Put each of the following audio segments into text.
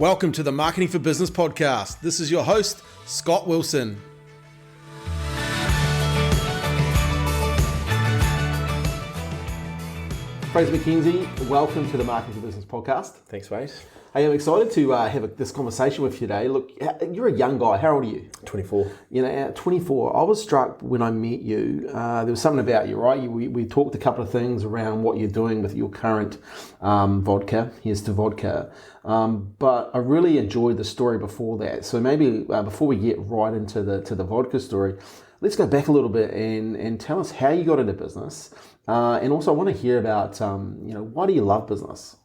Welcome to the Marketing for Business podcast. This is your host, Scott Wilson. Fraser Mackenzie, welcome to the Marketing for Business podcast. Thanks, mate. Hey, I'm excited to have this conversation with you today. Look, you're a young guy. How old are you? 24. At 24, I was struck when I met you. There was something about you, right? We talked a couple of things around what you're doing with your current vodka, Heresto Vodka. But I really enjoyed the story before that. So maybe before we get right into the vodka story, let's go back a little bit and tell us how you got into business. And also I want to hear about, why do you love business?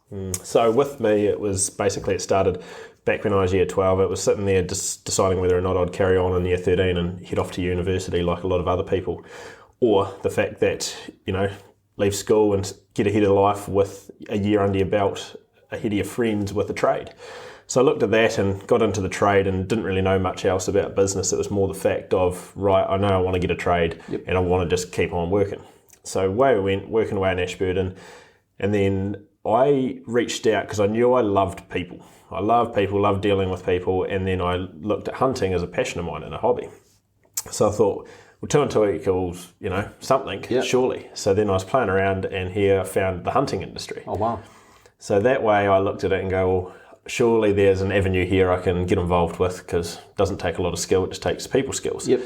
So with me, it started back when I was year 12. It was sitting there just deciding whether or not I'd carry on in year 13 and head off to university like a lot of other people, or the fact that, leave school and get ahead of life with a year under your belt, ahead of your friends with a trade. So I looked at that and got into the trade and didn't really know much else about business. It was more the fact of, right, I know I want to get a trade and I want to just keep on working. So away we went, working away in Ashburton, and then I reached out because I knew I loved people. I love people, love dealing with people, and then I looked at hunting as a passion of mine and a hobby. So I thought, well, 2 and 2 equals, something, surely. So then I was playing around and here I found the hunting industry. Oh, wow. So that way I looked at it and go, well, surely there's an avenue here I can get involved with, because it doesn't take a lot of skill, it just takes people skills. Yep.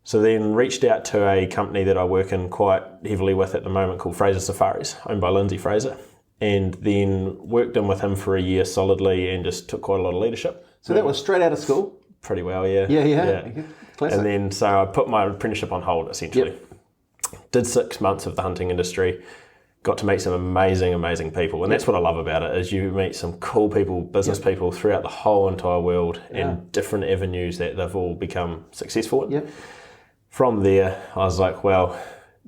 So then reached out to a company that I work in quite heavily with at the moment called Fraser Safaris, owned by Lindsay Fraser. And then worked in with him for a year solidly and just took quite a lot of leadership. So that was straight out of school? Pretty well, yeah. Yeah. Classic. And then so I put my apprenticeship on hold essentially. Yep. Did 6 months of the hunting industry, got to meet some amazing people. And that's what I love about it, is you meet some cool people, business people throughout the whole entire world and different avenues that they've all become successful in. Yep. From there, I was like, well,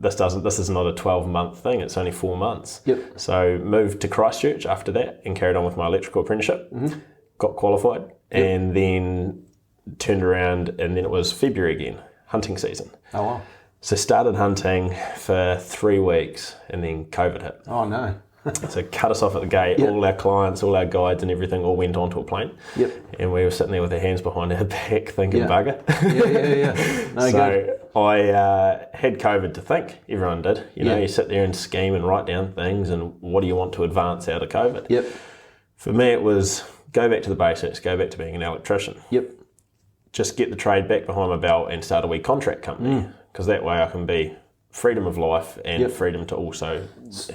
this is not a 12-month thing, it's only 4 months. Yep. So moved to Christchurch after that and carried on with my electrical apprenticeship, got qualified, and then turned around, and then it was February again, hunting season. Oh, wow. So started hunting for 3 weeks, and then COVID hit. Oh, no. So cut us off at the gate. All our clients, all our guides and everything all went onto a plane. Yep. And we were sitting there with our hands behind our back thinking bugger. Yeah. No, so good. I had COVID to think. Everyone did. You sit there and scheme and write down things and what do you want to advance out of COVID? Yep. For me it was go back to the basics, go back to being an electrician. Yep. Just get the trade back behind my belt and start a wee contract company, because that way I can be freedom of life and freedom to also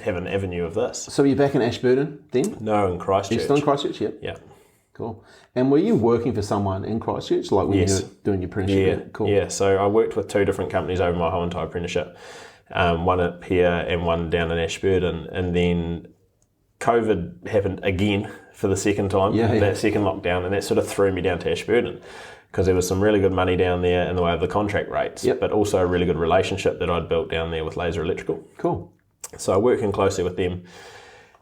have an avenue of this. So you're back in Ashburton then? No, in Christchurch. You're still in Christchurch? Yep. Yeah. Cool. And were you working for someone in Christchurch, like when you were doing your apprenticeship? Yeah. Cool. Yeah, so I worked with 2 different companies over my whole entire apprenticeship, one up here and one down in Ashburton, and then COVID happened again for the second time, that second lockdown, and that sort of threw me down to Ashburton, because there was some really good money down there in the way of the contract rates, but also a really good relationship that I'd built down there with Laser Electrical. Cool. So working closely with them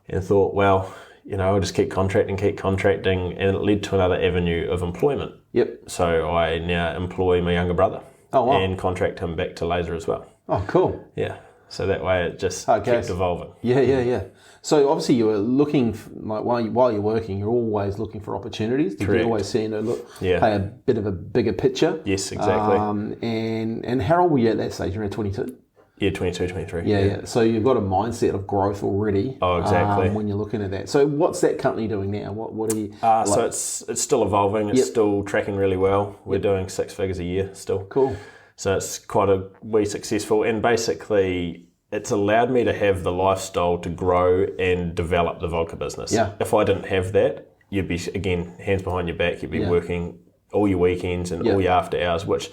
and thought, well, I'll just keep contracting, and it led to another avenue of employment. Yep. So I now employ my younger brother and contract him back to Laser as well. Oh, cool. Yeah. So that way it just keeps evolving. Yeah. So obviously you were looking, while you're working, you're always looking for opportunities. Did you always see play a bit of a bigger picture? Yes, exactly. And how old were you at that stage? You were around 22? Yeah, 22, 23. Yeah. So you've got a mindset of growth already. Oh, exactly. When you're looking at that. So what's that company doing now? What are you? So it's still evolving. It's still tracking really well. We're doing 6 figures a year still. Cool. So it's quite a wee successful, and basically it's allowed me to have the lifestyle to grow and develop the vodka business. Yeah. If I didn't have that, you'd be, again, hands behind your back. You'd be working all your weekends and all your after hours, which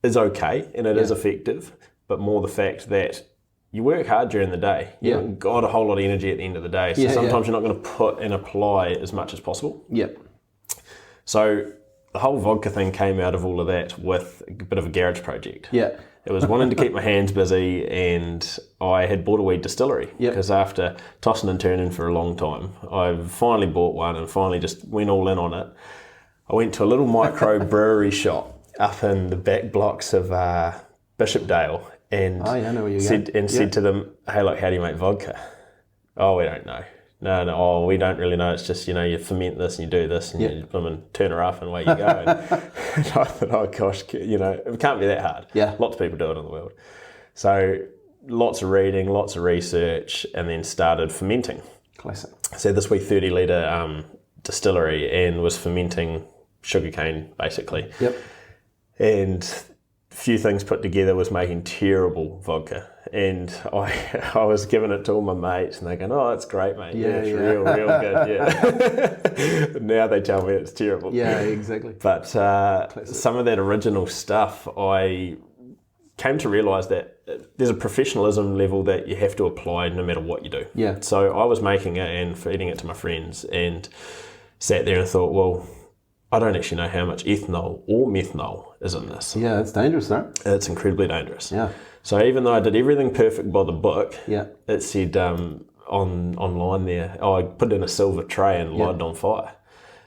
is okay and it is effective, but more the fact that you work hard during the day. You haven't got a whole lot of energy at the end of the day. So sometimes you're not going to put and apply as much as possible. Yep. So the whole vodka thing came out of all of that with a bit of a garage project. Yeah. It was wanting to keep my hands busy, and I had bought a weed distillery because after tossing and turning for a long time, I finally bought one and finally just went all in on it. I went to a little micro brewery shop up in the back blocks of Bishopdale and said to them, hey, look, how do you make vodka? Oh, we don't know. no, we don't really know. It's just, you ferment this and you do this and you turn her up and away you go. And I thought, oh gosh, it can't be that hard. Yeah. Lots of people do it in the world. So lots of reading, lots of research, and then started fermenting. Classic. So this wee 30 litre distillery and was fermenting sugarcane basically. Yep. And a few things put together was making terrible vodka. And I was giving it to all my mates and they're going, oh, it's great, mate. Yeah, it's real good, yeah. Now they tell me it's terrible. Yeah, exactly. But some of that original stuff, I came to realise that there's a professionalism level that you have to apply no matter what you do. Yeah. So I was making it and feeding it to my friends and sat there and thought, well, I don't actually know how much ethanol or methanol is in this. Yeah, it's dangerous, no? It's incredibly dangerous. Yeah. So even though I did everything perfect by the book, it said online there, I put it in a silver tray and lighted it on fire.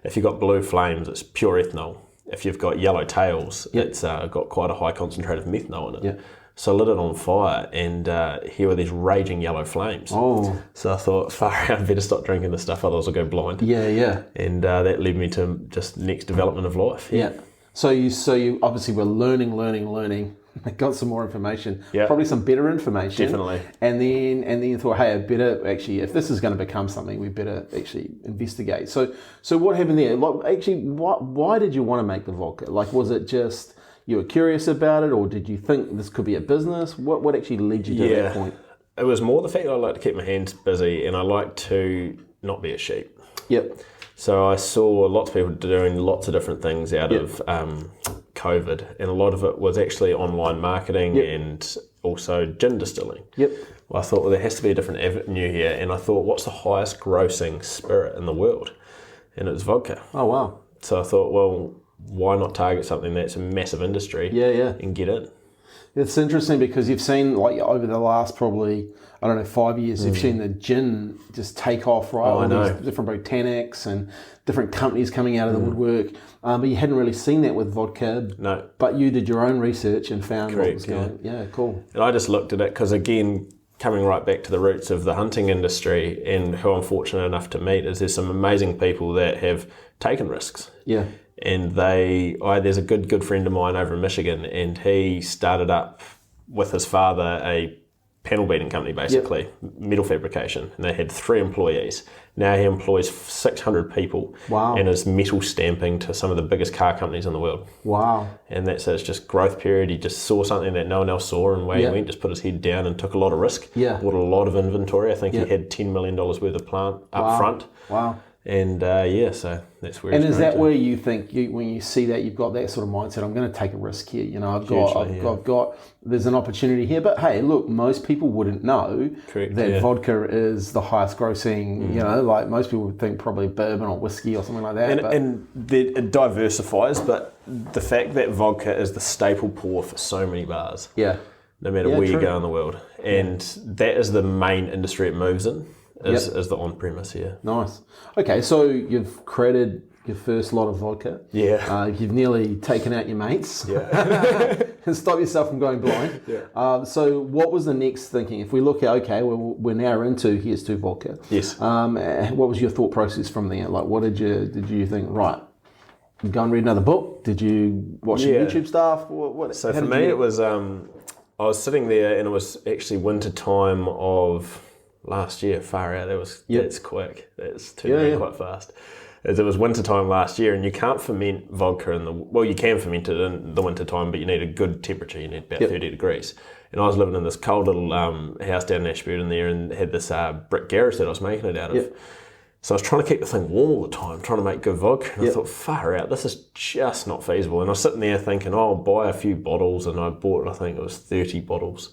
If you've got blue flames, it's pure ethanol. If you've got yellow tails, it's got quite a high concentration of methanol in it. Yeah. So I lit it on fire and here were these raging yellow flames. Oh. So I thought, far out, I better stop drinking this stuff, otherwise I'll go blind. Yeah. And that led me to just next development of life. Yeah. So you obviously were learning. Got some more information, probably some better information. Definitely. And then you thought, hey, I better actually, if this is going to become something, we better actually investigate. So what happened there? Like, actually, why did you want to make the vodka? Like, was it just you were curious about it, or did you think this could be a business? What actually led you to that point? It was more the fact that I like to keep my hands busy and I like to not be a sheep. Yep. So I saw lots of people doing lots of different things out of COVID, and a lot of it was actually online marketing and also gin distilling. Yep. Well, I thought, well, there has to be a different avenue here, and I thought, what's the highest grossing spirit in the world? And it was vodka. Oh, wow. So I thought, well, why not target something that's a massive industry and get in? It's interesting because you've seen, like, over the last probably, 5 years, you've seen the gin just take off, right? Oh, I know. These different botanics and different companies coming out of the woodwork. But you hadn't really seen that with vodka. No. But you did your own research and found what was Correct, going. Yeah, cool. And I just looked at it because, again, coming right back to the roots of the hunting industry and who I'm fortunate enough to meet is there's some amazing people that have taken risks. Yeah. And there's a good friend of mine over in Michigan, and he started up with his father a panel beating company, basically, metal fabrication. And they had 3 employees. Now he employs 600 people. Wow. And is metal stamping to some of the biggest car companies in the world. Wow. And that's it's just growth period. He just saw something that no one else saw, and away he went, just put his head down and took a lot of risk. Yeah. Bought a lot of inventory. I think he had $10 million worth of plant up front. Wow. And so that's where. And is that where you think when you see that you've got that sort of mindset? I'm going to take a risk here. I've got. There's an opportunity here, but hey, look, most people wouldn't know that vodka is the highest grossing. Like most people would think probably bourbon or whiskey or something like that. And it diversifies, but the fact that vodka is the staple pour for so many bars. Yeah. No matter where you go in the world, and that is the main industry it moves in. Is the on-premise here. Nice. Okay, so you've created your first lot of vodka. Yeah. You've nearly taken out your mates. Yeah. And stop yourself from going blind. Yeah. So what was the next thinking? If we look at, we're now into Heresto Vodka. Yes. What was your thought process from there? Like, what did you think, right, go and read another book? Did you watch some YouTube stuff? So for me, it was, I was sitting there and it was actually winter time of last year. Far out. That's quick. That's turning quite fast. As it was winter time last year, and you can't ferment vodka you can ferment it in the winter time, but you need a good temperature. You need about 30 degrees. And I was living in this cold little house down in Ashburton there, and had this brick garage that I was making it out of. So I was trying to keep the thing warm all the time, trying to make good vodka. And I thought, far out, this is just not feasible. And I was sitting there thinking, I'll buy a few bottles. And I bought, I think it was 30 bottles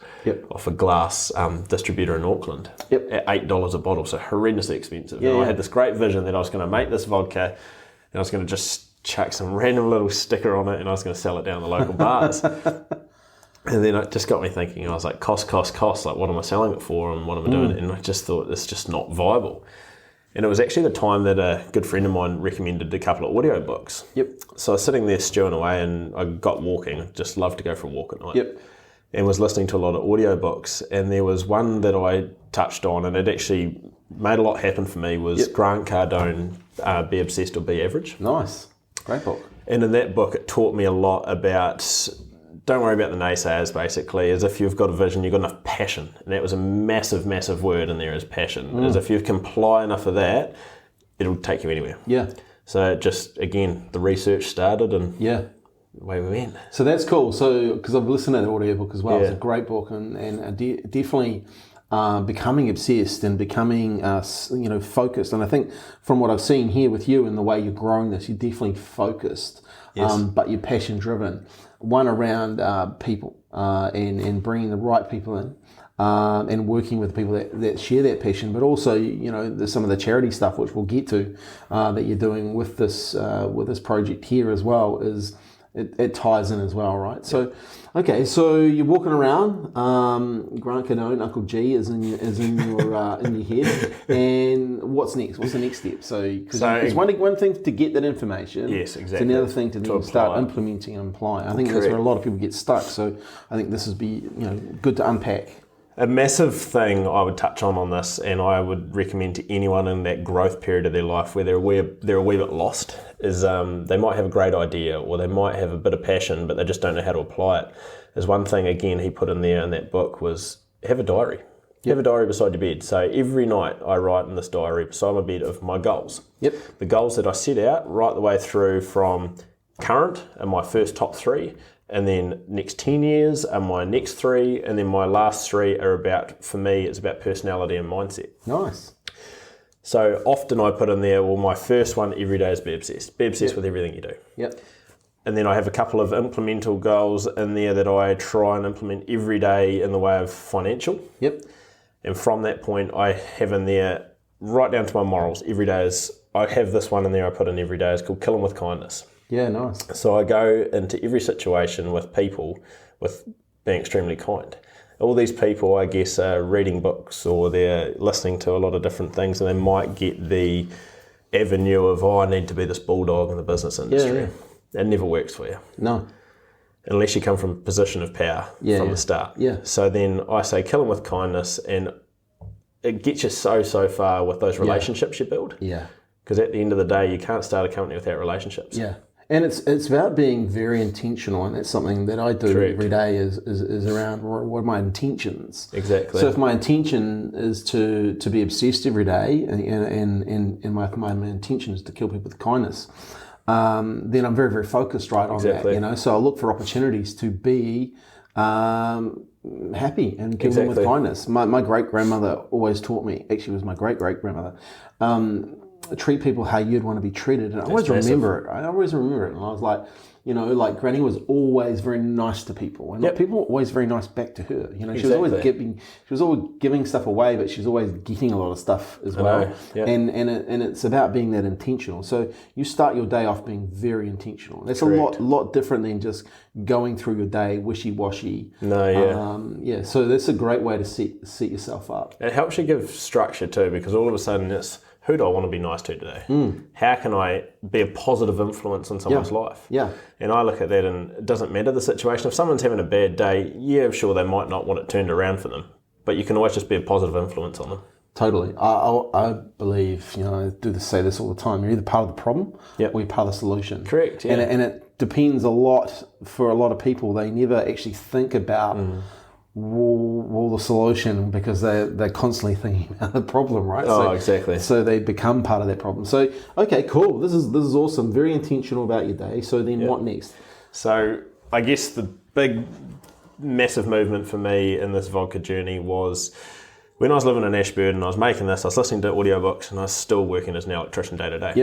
off a glass distributor in Auckland at $8 a bottle. So horrendously expensive. And I had this great vision that I was going to make this vodka and I was going to just chuck some random little sticker on it and I was going to sell it down the local bars. And then it just got me thinking, I was like, cost. Like, what am I selling it for and what am I doing? And I just thought, it's just not viable. And it was actually the time that a good friend of mine recommended a couple of audio books. So I was sitting there stewing away and I got walking. I just love to go for a walk at night. and was listening to a lot of audiobooks, and there was one that I touched on, and it actually made a lot happen for me, was Grant Cardone, Be Obsessed or Be Average. Nice. Great book. And in that book, it taught me a lot about, don't worry about the naysayers, basically, as if you've got a vision, you've got enough passion. And that was a massive, massive word in there, is passion. As if you comply enough of that, it'll take you anywhere. Yeah. So just, again, the research started and away we went. So that's cool. So, because I've listened to that audiobook as well. It's a great book, and definitely becoming obsessed and becoming, focused. And I think from what I've seen here with you and the way you're growing this, you're definitely focused, but you're passion driven. One around people and bringing the right people in. And working with people that share that passion, but also, there's some of the charity stuff which we'll get to that you're doing with this project here as well. Is it ties in as well, right? So, okay, so you're walking around. Grant Cardone, Uncle G, is in your head, and what's next? What's the next step? So it's one thing to get that information. Yes, exactly. It's another thing to then start implementing and applying. I think that's where a lot of people get stuck. So I think this would be good to unpack. A massive thing I would touch on this, and I would recommend to anyone in that growth period of their life where they're a wee bit lost, is they might have a great idea or they might have a bit of passion, but they just don't know how to apply it. There's one thing, again, he put in there in that book was have a diary. Have a diary beside your bed. So every night I write in this diary beside my bed of my goals. The goals that I set out right the way through from current and my first top 3, and then next 10 years are my next 3, and then my last 3 are about, for me, it's about personality and mindset. Nice. So often I put in there, well, my first one every day is be obsessed. Be obsessed with everything you do. And then I have a couple of implemental goals in there that I try and implement every day in the way of financial. And from that point, I have in there, right down to my morals, every day is, I have this one in there I put in every day, it's called Kill 'em with Kindness. Yeah, nice. So I go into every situation with people with being extremely kind. All these people, I guess, are reading books or they're listening to a lot of different things, and they might get the avenue of, I need to be this bulldog in the business industry. It never works for you. No. Unless you come from a position of power from the start. So then I say kill them with kindness, and it gets you so far with those relationships you build. Because at the end of the day, you can't start a company without relationships. And it's about being very intentional, and that's something that I do every day is around what are my intentions. Exactly. So if my intention is to be obsessed every day, and my intention is to kill people with kindness, then I'm very, very focused on that. So I look for opportunities to be happy and kill them with kindness. My great grandmother always taught me. Actually, it was my great grandmother. Treat people how you'd want to be treated, and I always remember it. And I was like, like Granny was always very nice to people, and people were always very nice back to her. She was always giving stuff away, but she was always getting a lot of stuff as well. And it's about being that intentional. So you start your day off being very intentional. That's a lot different than just going through your day wishy-washy. So that's a great way to set yourself up. It helps you give structure too, because all of a sudden it's, who do I want to be nice to today? How can I be a positive influence in someone's life? And I look at that, and it doesn't matter the situation. If someone's having a bad day, sure, they might not want it turned around for them, but you can always just be a positive influence on them. Totally. I believe, I say this all the time, you're either part of the problem or you're part of the solution. Correct, And it depends a lot, for a lot of people, they never actually think about the solution, because they're constantly thinking about the problem, right? Exactly. So they become part of that problem. So, okay, cool. This is awesome. Very intentional about your day. So then what next? So I guess the big, massive movement for me in this vodka journey was when I was living in Ashburton, I was making this, I was listening to audiobooks, and I was still working as an electrician day to day.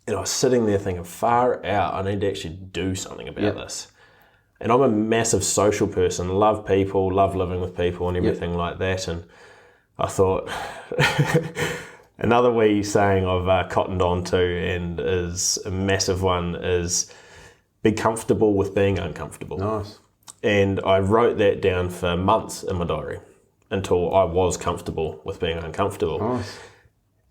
And I was sitting there thinking, far out, I need to actually do something about this. And I'm a massive social person, love people, love living with people and everything like that. And I thought, another wee saying I've cottoned on to, and is a massive one, is be comfortable with being uncomfortable. Nice. And I wrote that down for months in my diary until I was comfortable with being uncomfortable. Nice.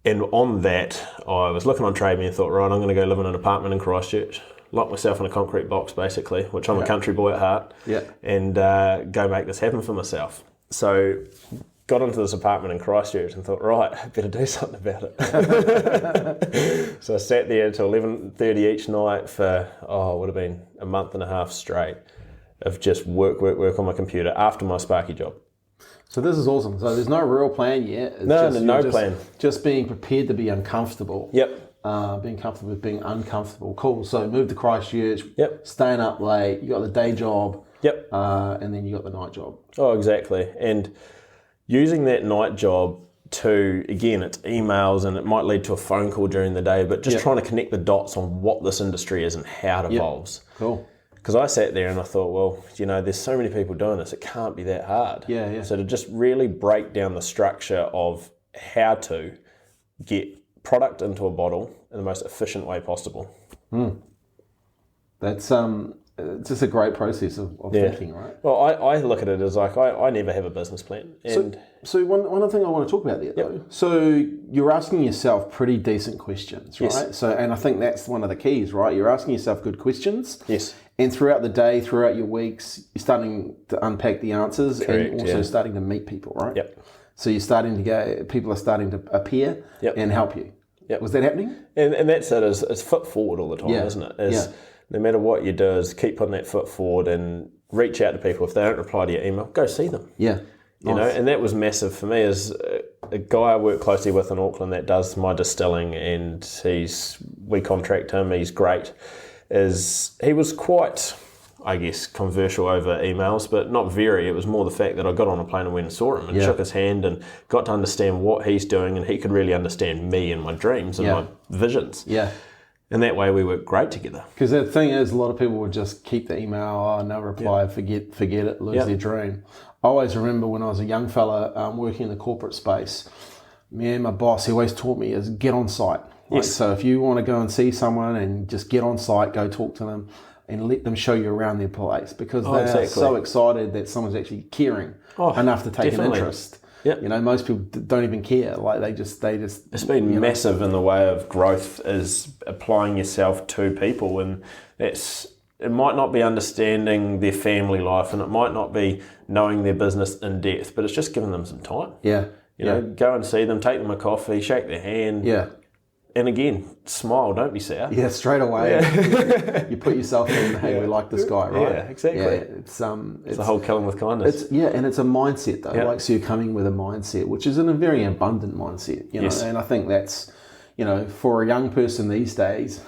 And on that, I was looking on TradeMe and thought, right, I'm going to go live in an apartment in Christchurch. lock myself in a concrete box basically, which I'm a country boy at heart, and go make this happen for myself. So got into this apartment in Christchurch and thought, right, I better do something about it. So I sat there until 11:30 each night for, it would have been a month and a half straight of just work on my computer after my Sparky job. So this is awesome. So there's no real plan yet. It's no plan. Just being prepared to be uncomfortable. Yep. Being comfortable with being uncomfortable. Cool. So moved to Christchurch. Yep. Staying up late. You got the day job. Yep. And then you got the night job. Oh, exactly. And using that night job to, again, it's emails and it might lead to a phone call during the day, but just trying to connect the dots on what this industry is and how it evolves. Cool. Because I sat there and I thought, well, there's so many people doing this, it can't be that hard. Yeah. So to just really break down the structure of how to get product into a bottle in the most efficient way possible. That's it's just a great process of thinking, right? Well, I look at it as like I never have a business plan. And so one other thing I want to talk about there, though. So you're asking yourself pretty decent questions, right? Yes. So, and I think that's one of the keys, right? You're asking yourself good questions. Yes. And throughout the day, throughout your weeks, you're starting to unpack the answers. Correct, and also starting to meet people, right? Yep. So you're starting to people are starting to appear and help you. Yep. Was that happening? And that's it, it's foot forward all the time, isn't it? No matter what you do, is keep putting that foot forward and reach out to people. If they don't reply to your email, go see them. Yeah. You know, and that was massive for me as a guy I work closely with in Auckland that does my distilling, and we contract him, he's great. He was quite, I guess, controversial over emails, but not very. It was more the fact that I got on a plane and went and saw him and shook his hand and got to understand what he's doing, and he could really understand me and my dreams and my visions. Yeah. And that way we work great together. Because the thing is, a lot of people would just keep the email, no reply, forget it, lose their dream. I always remember when I was a young fella working in the corporate space, me and my boss, he always taught me is get on site. Right? So if you want to go and see someone and just get on site, go talk to them and let them show you around their place, because they're so excited that someone's actually caring enough to take an interest. Yep. Most people don't even care. Like they just. It's been massive in the way of growth, is applying yourself to people, and it might not be understanding their family life, and it might not be knowing their business in depth, but it's just giving them some time. Yeah. Go and see them, take them a coffee, shake their hand. Yeah. And again, smile, don't be sour. Yeah, straight away. Yeah. You put yourself in, hey, we like this guy, right? Yeah, exactly. Yeah, it's the whole killing with kindness. And it's a mindset though. Like, so you're coming with a mindset, which is in a very abundant mindset, and I think that's, for a young person these days,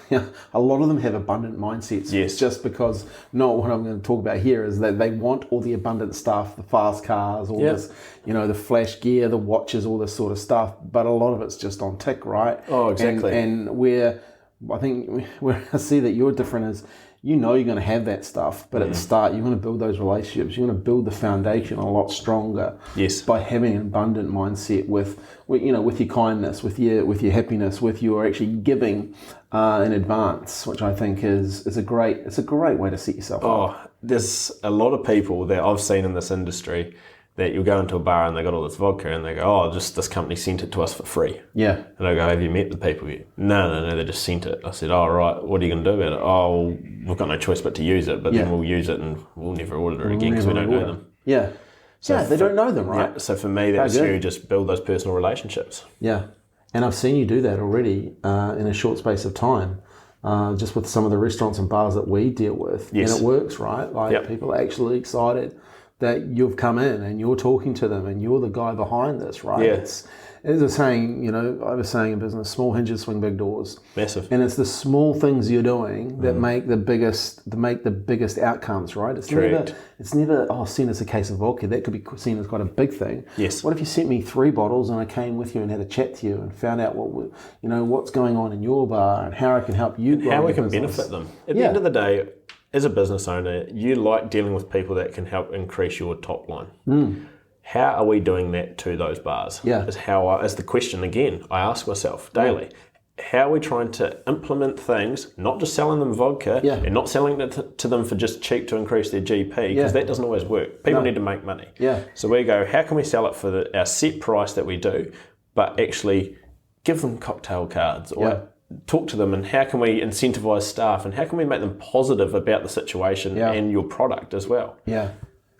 a lot of them have abundant mindsets. Yes. Just because, not what I'm going to talk about here, is that they want all the abundant stuff, the fast cars, all this, the flash gear, the watches, all this sort of stuff. But a lot of it's just on tick, right? Oh, exactly. And I think where I see that you're different is, you're going to have that stuff, but at the start, you're going to build those relationships. You're going to build the foundation a lot stronger. Yes. By having an abundant mindset with your kindness, with your happiness, with your actually giving in advance, which I think is a great way to set yourself up. Oh, there's a lot of people that I've seen in this industry that you'll go into a bar and they got all this vodka and they go, just this company sent it to us for free. Yeah. And I go, have you met the people yet? No, they just sent it. I said, right, what are you going to do about it? Oh, we've got no choice but to use it, but then we'll use it and we'll never order it again because we don't know them. Yeah. So they don't know them, right? Yeah, so for me, that's you just build those personal relationships. Yeah. And I've seen you do that already in a short space of time. Just with some of the restaurants and bars that we deal with. Yes. And it works, right? Like people are actually excited that you've come in and you're talking to them and you're the guy behind this, right? Yeah. It's a saying, I was saying in business, small hinges swing big doors. Massive. And it's the small things you're doing that make the biggest outcomes, right? It's correct. never seen as a case of vodka. That could be seen as quite a big thing. Yes. What if you sent me 3 bottles and I came with you and had a chat to you and found out what's going on in your bar and how I can help you grow how we your can business. benefit them. At the end of the day, as a business owner, you like dealing with people that can help increase your top line. How are we doing that to those bars? Yeah. Is the question again I ask myself daily. How are we trying to implement things, not just selling them vodka and not selling it to them for just cheap to increase their GP, because that doesn't always work. People need to make money. Yeah. So we go, how can we sell it for our set price that we do, but actually give them cocktail cards or talk to them, and how can we incentivize staff, and how can we make them positive about the situation and your product as well. Yeah.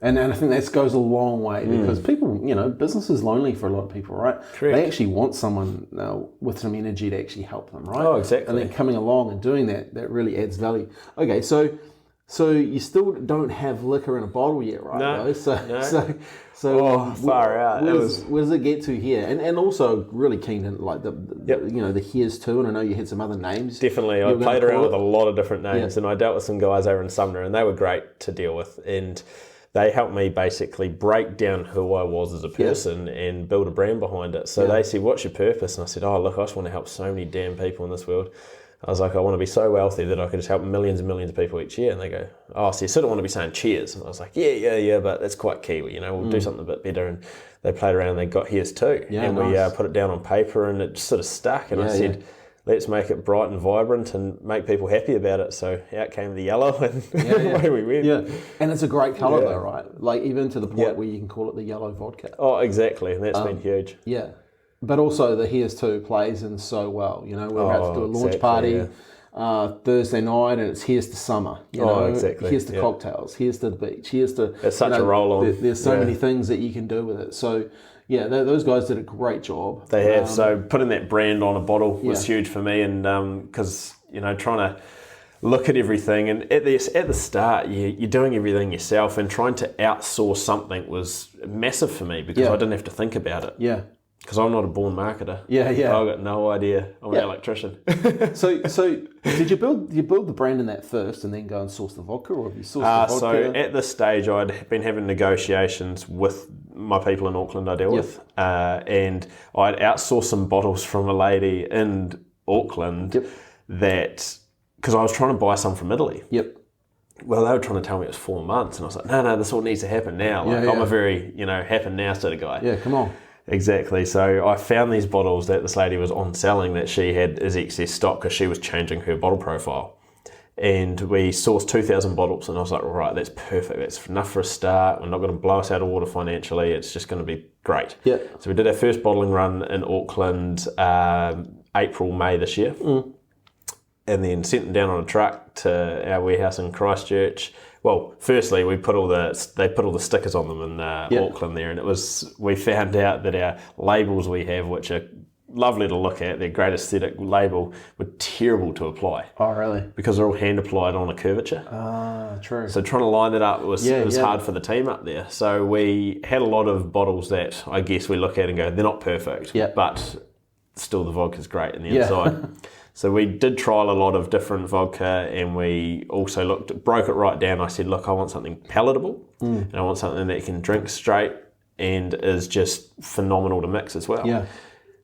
And I think that goes a long way, because people, business is lonely for a lot of people, right? Correct. They actually want someone with some energy to actually help them, right? Oh, exactly. And then coming along and doing that really adds value. Okay, so you still don't have liquor in a bottle yet, right? No. So far out. Where does it get to here? And also really keen to like the Heresto, and I know you had some other names. Definitely, I played around with a lot of different names, and I dealt with some guys over in Sumner, and they were great to deal with, and they helped me basically break down who I was as a person and build a brand behind it. So they said, "What's your purpose?" And I said, "Oh, look, I just want to help so many damn people in this world." I was like, "I want to be so wealthy that I could just help millions and millions of people each year." And they go, "Oh, so you still don't want to be saying cheers?" And I was like, yeah, but that's quite Kiwi, we'll do something a bit better. And they played around and they got Heresto. And we put it down on paper, and it just sort of stuck. And I said, let's make it bright and vibrant and make people happy about it. So out came the yellow, and away we went. Yeah, and it's a great colour though, right? Like even to the point where you can call it the yellow vodka. Oh, exactly, and that's been huge. Yeah. But also the Heresto plays in so well. We're about to do a launch party Thursday night, and it's Here's to summer. Exactly. Here's to cocktails. Here's to the beach. Here's to. It's such a roll on. There's so many things that you can do with it. So yeah, those guys did a great job. They have. So putting that brand on a bottle was huge for me, and because trying to look at everything, and at the start you're doing everything yourself, and trying to outsource something was massive for me because I didn't have to think about it. Yeah. Because I'm not a born marketer. Yeah. I've got no idea. I'm an electrician. So did you build the brand in that first, and then go and source the vodka, or have you sourced the vodka? So at this stage, I'd been having negotiations with my people in Auckland I deal with, and I'd outsourced some bottles from a lady in Auckland that, because I was trying to buy some from Italy. Yep. Well, they were trying to tell me it was 4 months, and I was like, no, this all needs to happen now. I'm a very, happen now sort of guy. Yeah, come on. Exactly. So I found these bottles that this lady was on selling that she had as excess stock because she was changing her bottle profile. And we sourced 2,000 bottles, and I was like, right, that's perfect. That's enough for a start. We're not going to blow us out of water financially. It's just going to be great. Yeah. So we did our first bottling run in Auckland April, May this year. And then sent them down on a truck to our warehouse in Christchurch. Well, firstly, they put all the stickers on them in Auckland there, and we found out that our labels we have, which are lovely to look at, their great aesthetic label, were terrible to apply. Oh, really? Because they're all hand applied on a curvature. Ah, true. So trying to line that up was hard for the team up there. So we had a lot of bottles that I guess we look at and go, they're not perfect, but still the vodka's great in the inside. So we did trial a lot of different vodka, and we also broke it right down. I said, look, I want something palatable, and I want something that you can drink straight and is just phenomenal to mix as well. Yeah.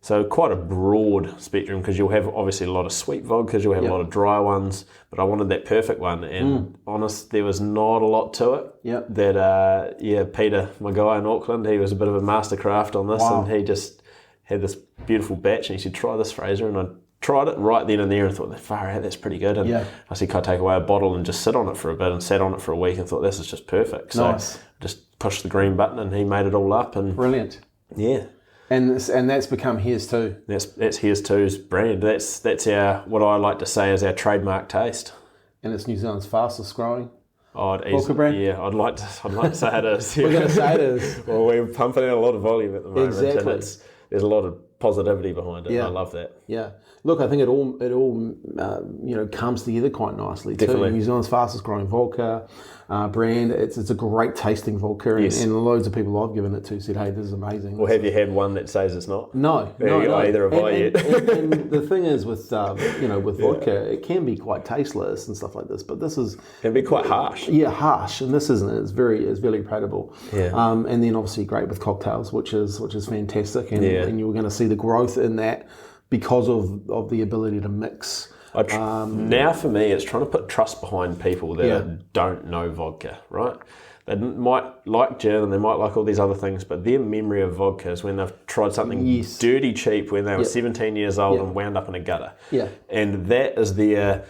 So quite a broad spectrum, because you'll have obviously a lot of sweet vodkas, you'll have a lot of dry ones, but I wanted that perfect one, and honest, there was not a lot to it. Yep. That, Peter, my guy in Auckland, he was a bit of a mastercraft on this, and he just had this beautiful batch, and he said, try this, Fraser, and I tried it right then and there and thought, far out, that's pretty good. And I said, can I take away a bottle and just sit on it for a bit, and sat on it for a week and thought, this is just perfect. So just pushed the green button, and he made it all up. And brilliant. Yeah. And that's become Heresto. That's Heresto's brand. That's our, what I like to say is our trademark taste. And it's New Zealand's fastest growing vodka brand? Yeah, I'd like to say it is. We're going to say it is. Well, we're pumping out a lot of volume at the moment. Exactly. And there's a lot of positivity behind it. Yeah. And I love that. Yeah. Look, I think it all comes together quite nicely. Definitely. Too. New Zealand's fastest growing vodka brand. It's a great tasting vodka, and loads of people I've given it to said, "Hey, this is amazing." Well, have you had one that says it's not? No. Either have I yet. And the thing is with with vodka, it can be quite tasteless and stuff like this, but this can be quite harsh. Yeah, harsh, and this isn't. It's very palatable. Yeah. And then obviously great with cocktails, which is fantastic, and you're going to see the growth in that because of the ability to mix. Now for me, it's trying to put trust behind people that don't know vodka, right? They might like gin and they might like all these other things, but their memory of vodka is when they've tried something dirty cheap when they were 17 years old and wound up in a gutter. Yeah. And that is their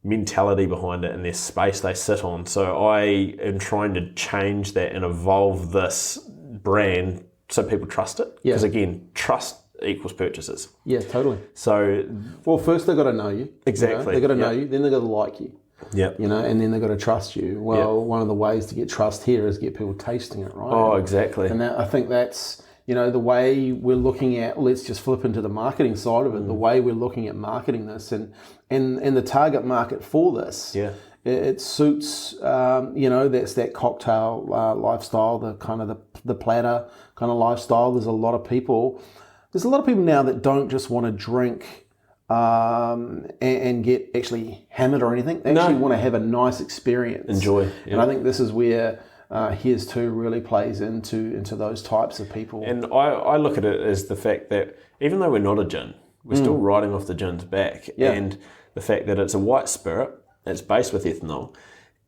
mentality behind it and their space they sit on. So I am trying to change that and evolve this brand so people trust it. Because again, trust equals purchases. Yeah, totally. So, well, first they've got to know you. Exactly. They've got to know you, then they've got to like you. Yeah. And then they've got to trust you. Well, one of the ways to get trust here is get people tasting it, right? Oh, exactly. And I think that's, the way we're looking at, let's just flip into the marketing side of it, the way we're looking at marketing this and the target market for this. Yeah. It suits, that's that cocktail lifestyle, the kind of the platter kind of lifestyle. There's a lot of people now that don't just want to drink and get actually hammered or anything. They actually want to have a nice experience. Enjoy. Yeah. And I think this is where Heresto really plays into those types of people. And I look at it as the fact that even though we're not a gin, we're still riding off the gin's back. Yeah. And the fact that it's a white spirit, it's based with ethanol,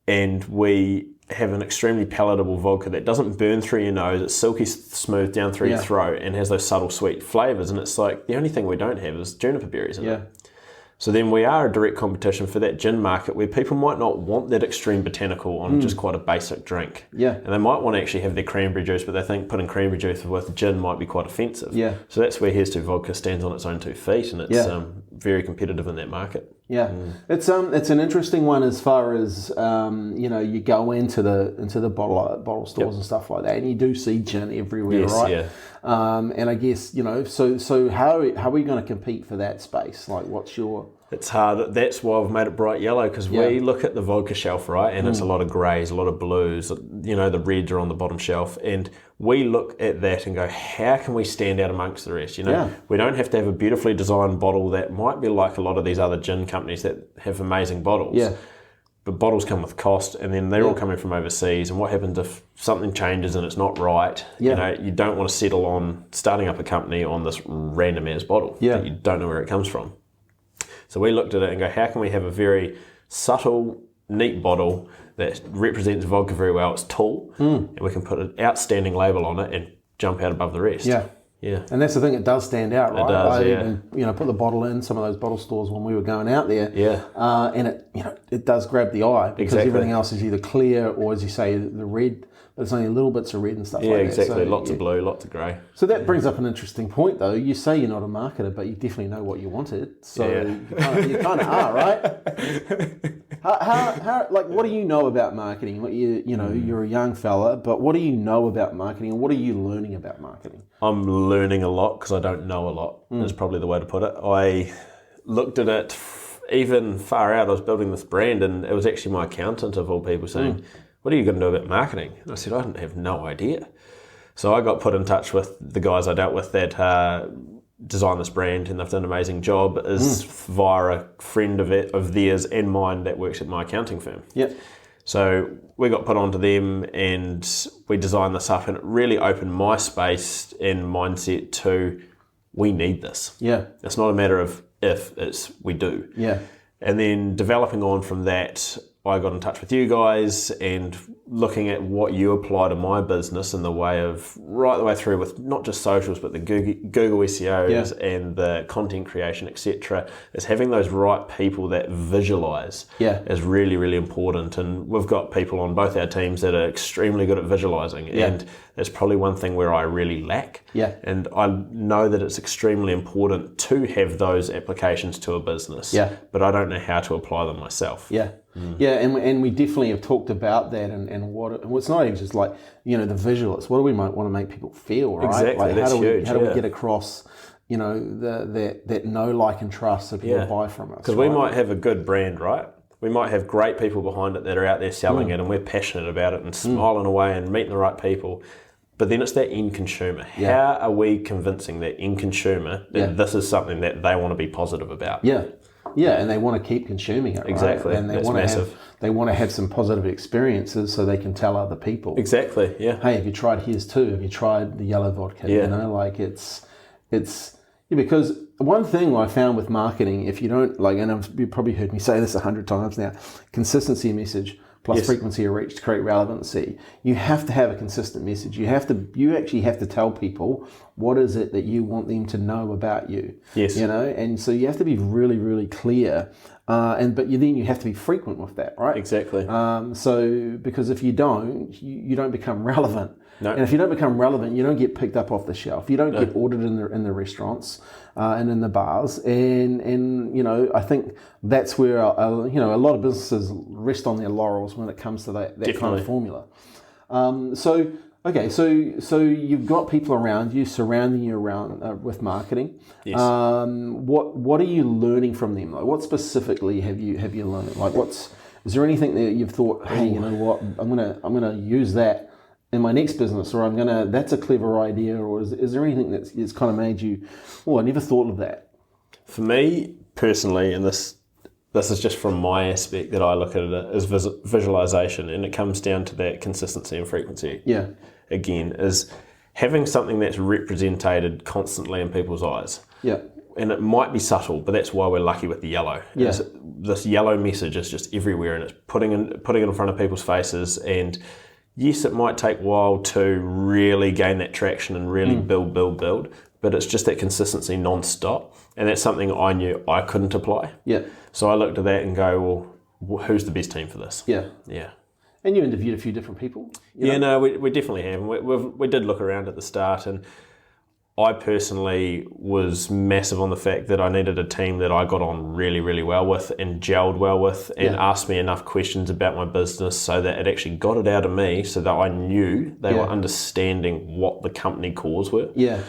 and we have an extremely palatable vodka that doesn't burn through your nose. It's silky smooth down through your throat and has those subtle sweet flavours. And it's like the only thing we don't have is juniper berries in it. So then we are a direct competition for that gin market where people might not want that extreme botanical on just quite a basic drink. Yeah. And they might want to actually have their cranberry juice, but they think putting cranberry juice with gin might be quite offensive. Yeah. So that's where Heresto Vodka stands on its own 2 feet, and it's very competitive in that market. Yeah. It's an interesting one as far as you go into the bottle stores and stuff like that, and you do see gin everywhere, right? Yeah. And I guess so how are we going to compete for that space? Like, what's your... It's hard. That's why I've made it bright yellow, because we look at the vodka shelf, right, and it's a lot of greys, a lot of blues. The reds are on the bottom shelf, and we look at that and go, how can we stand out amongst the rest? We don't have to have a beautifully designed bottle that might be like a lot of these other gin companies that have amazing bottles. Yeah. But bottles come with cost, and then they're all coming from overseas. And what happens if something changes and it's not right? Yeah. You don't want to settle on starting up a company on this random ass bottle that you don't know where it comes from. So we looked at it and go, how can we have a very subtle, neat bottle that represents vodka very well? It's tall, and we can put an outstanding label on it and jump out above the rest. Yeah. Yeah. And that's the thing, it does stand out, right? It does, I even, put the bottle in some of those bottle stores when we were going out there. Yeah. And it does grab the eye, because everything else is either clear or, as you say, the red, but it's only little bits of red and stuff like that. Yeah, exactly. So, lots of blue, lots of grey. So that brings up an interesting point, though. You say you're not a marketer, but you definitely know what you wanted. So you kind of are, right? How what do you know about marketing? You're a young fella, but what do you know about marketing, and what are you learning about marketing? I'm learning a lot because I don't know a lot, is probably the way to put it. I looked at it even far out. I was building this brand, and it was actually my accountant, of all people, saying, what are you going to do about marketing? And I said, I have no idea. So I got put in touch with the guys I dealt with that designed this brand, and they've done an amazing job, is via a friend of theirs and mine that works at my accounting firm. Yep. So we got put onto them, and we designed this up, and it really opened my space and mindset to, we need this. Yeah. It's not a matter of if, it's we do. Yeah. And then developing on from that, I got in touch with you guys and looking at what you apply to my business in the way of right the way through with not just socials, but the Google SEOs and the content creation, etc. is having those right people that visualize is really, really important. And we've got people on both our teams that are extremely good at visualizing, and that's probably one thing where I really lack. Yeah. And I know that it's extremely important to have those applications to a business, but I don't know how to apply them myself. Yeah. Yeah, and we definitely have talked about that, and it's not even just like, the visual, it's what do we might want to make people feel, right? Exactly, like, that's huge. How do we get across, that know, like, and trust so people buy from us? Because we might have a good brand, right? We might have great people behind it that are out there selling it, and we're passionate about it and smiling away and meeting the right people. But then it's that end consumer. How are we convincing that end consumer that this is something that they want to be positive about? Yeah. Yeah, and they want to keep consuming it, right? Exactly. And that's massive. They want to have some positive experiences so they can tell other people. Exactly, yeah. Hey, have you tried Heresto? Have you tried the yellow vodka? Yeah. It's because one thing I found with marketing, if you don't, and you've probably heard me say this 100 times now, consistency of message plus frequency of reach to create relevancy. You have to have a consistent message. You actually have to tell people what is it that you want them to know about you. Yes. And so you have to be really, really clear. But then you have to be frequent with that, right? Exactly. So because if you don't, you don't become relevant. No. And if you don't become relevant, you don't get picked up off the shelf. You don't get ordered in the restaurants and in the bars. And I think that's where a lot of businesses rest on their laurels when it comes to that kind of formula. So you've got people around you, surrounding you around with marketing. Yes. What are you learning from them? Like, what specifically have you learned? Like, is there anything that you've thought, hey, you know what, I'm gonna use that in my next business, or that's a clever idea, or is there anything that's kind of made you, I never thought of that? For me personally, and this is just from my aspect that I look at it, is visualization, and it comes down to that consistency and frequency. Yeah. Again, is having something that's represented constantly in people's eyes. Yeah. And it might be subtle, but that's why we're lucky with the yellow. Yeah. This yellow message is just everywhere, and it's putting it in front of people's faces. And yes, it might take a while to really gain that traction and really build, but it's just that consistency non-stop. And that's something I knew I couldn't apply. Yeah. So I looked at that and go, well, who's the best team for this? Yeah. Yeah. And you interviewed a few different people? We definitely have. We did look around at the start, and I personally was massive on the fact that I needed a team that I got on really, really well with and gelled well with, and asked me enough questions about my business so that it actually got it out of me so that I knew they were understanding what the company cores were. Yeah.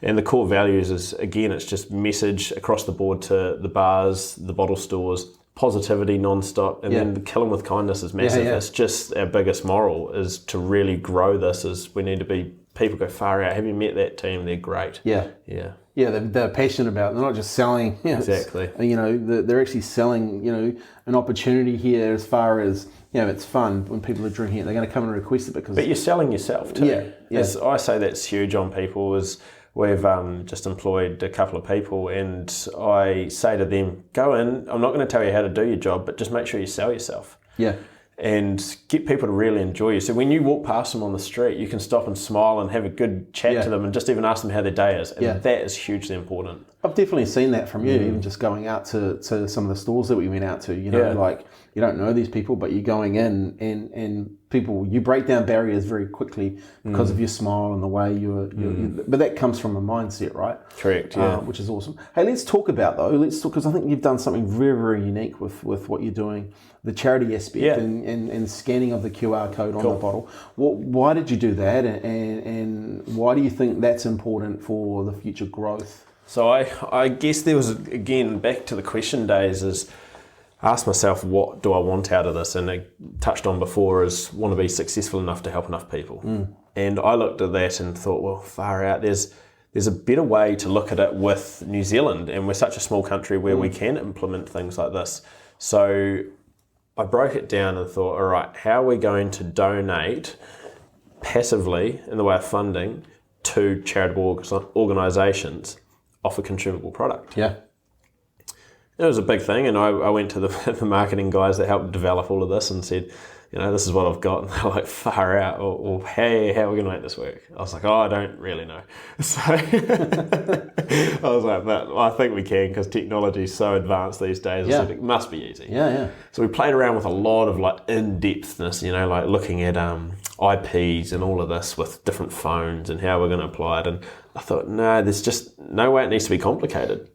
And the core values is, again, it's just message across the board to the bars, the bottle stores, positivity non-stop, and then kill them with kindness is massive. Yeah. It's just our biggest moral is to really grow this, is we need to be, people go far out. Have you met that team? They're great. Yeah. Yeah. Yeah, they're passionate about it. They're not just selling. Exactly. They're actually selling, an opportunity here as far as, it's fun when people are drinking it. They're going to come and request it because... But you're selling yourself too. Yeah. As I say, that's huge on people is... We've just employed a couple of people, and I say to them, go in, I'm not going to tell you how to do your job, but just make sure you sell yourself. Yeah. And get people to really enjoy you. So when you walk past them on the street, you can stop and smile and have a good chat to them and just even ask them how their day is. And that is hugely important. I've definitely seen that from you, even just going out to some of the stores that we went out to, like you don't know these people, but you're going in and people, you break down barriers very quickly because of your smile and the way but that comes from a mindset, right? Correct, yeah. Which is awesome. Hey, let's talk because I think you've done something very, very unique with what you're doing, the charity aspect and scanning of the QR code on the bottle. Why did you do that, and why do you think that's important for the future growth? So I guess there was, again, back to the question days, is ask myself, what do I want out of this? And I touched on before is want to be successful enough to help enough people. And I looked at that and thought, well, far out, there's a better way to look at it with New Zealand, and we're such a small country where we can implement things like this. So I broke it down and thought, all right, how are we going to donate passively in the way of funding to charitable organisations off a consumable product? Yeah. It was a big thing, and I went to the marketing guys that helped develop all of this and said, this is what I've got. And they're like, far out, or hey, how are we going to make this work? I was like, I don't really know. So I was like, but I think we can, because technology is so advanced these days. I said, it must be easy. Yeah. So we played around with a lot of in-depthness, like looking at IPs and all of this with different phones and how we're going to apply it. And I thought, no, there's just no way it needs to be complicated.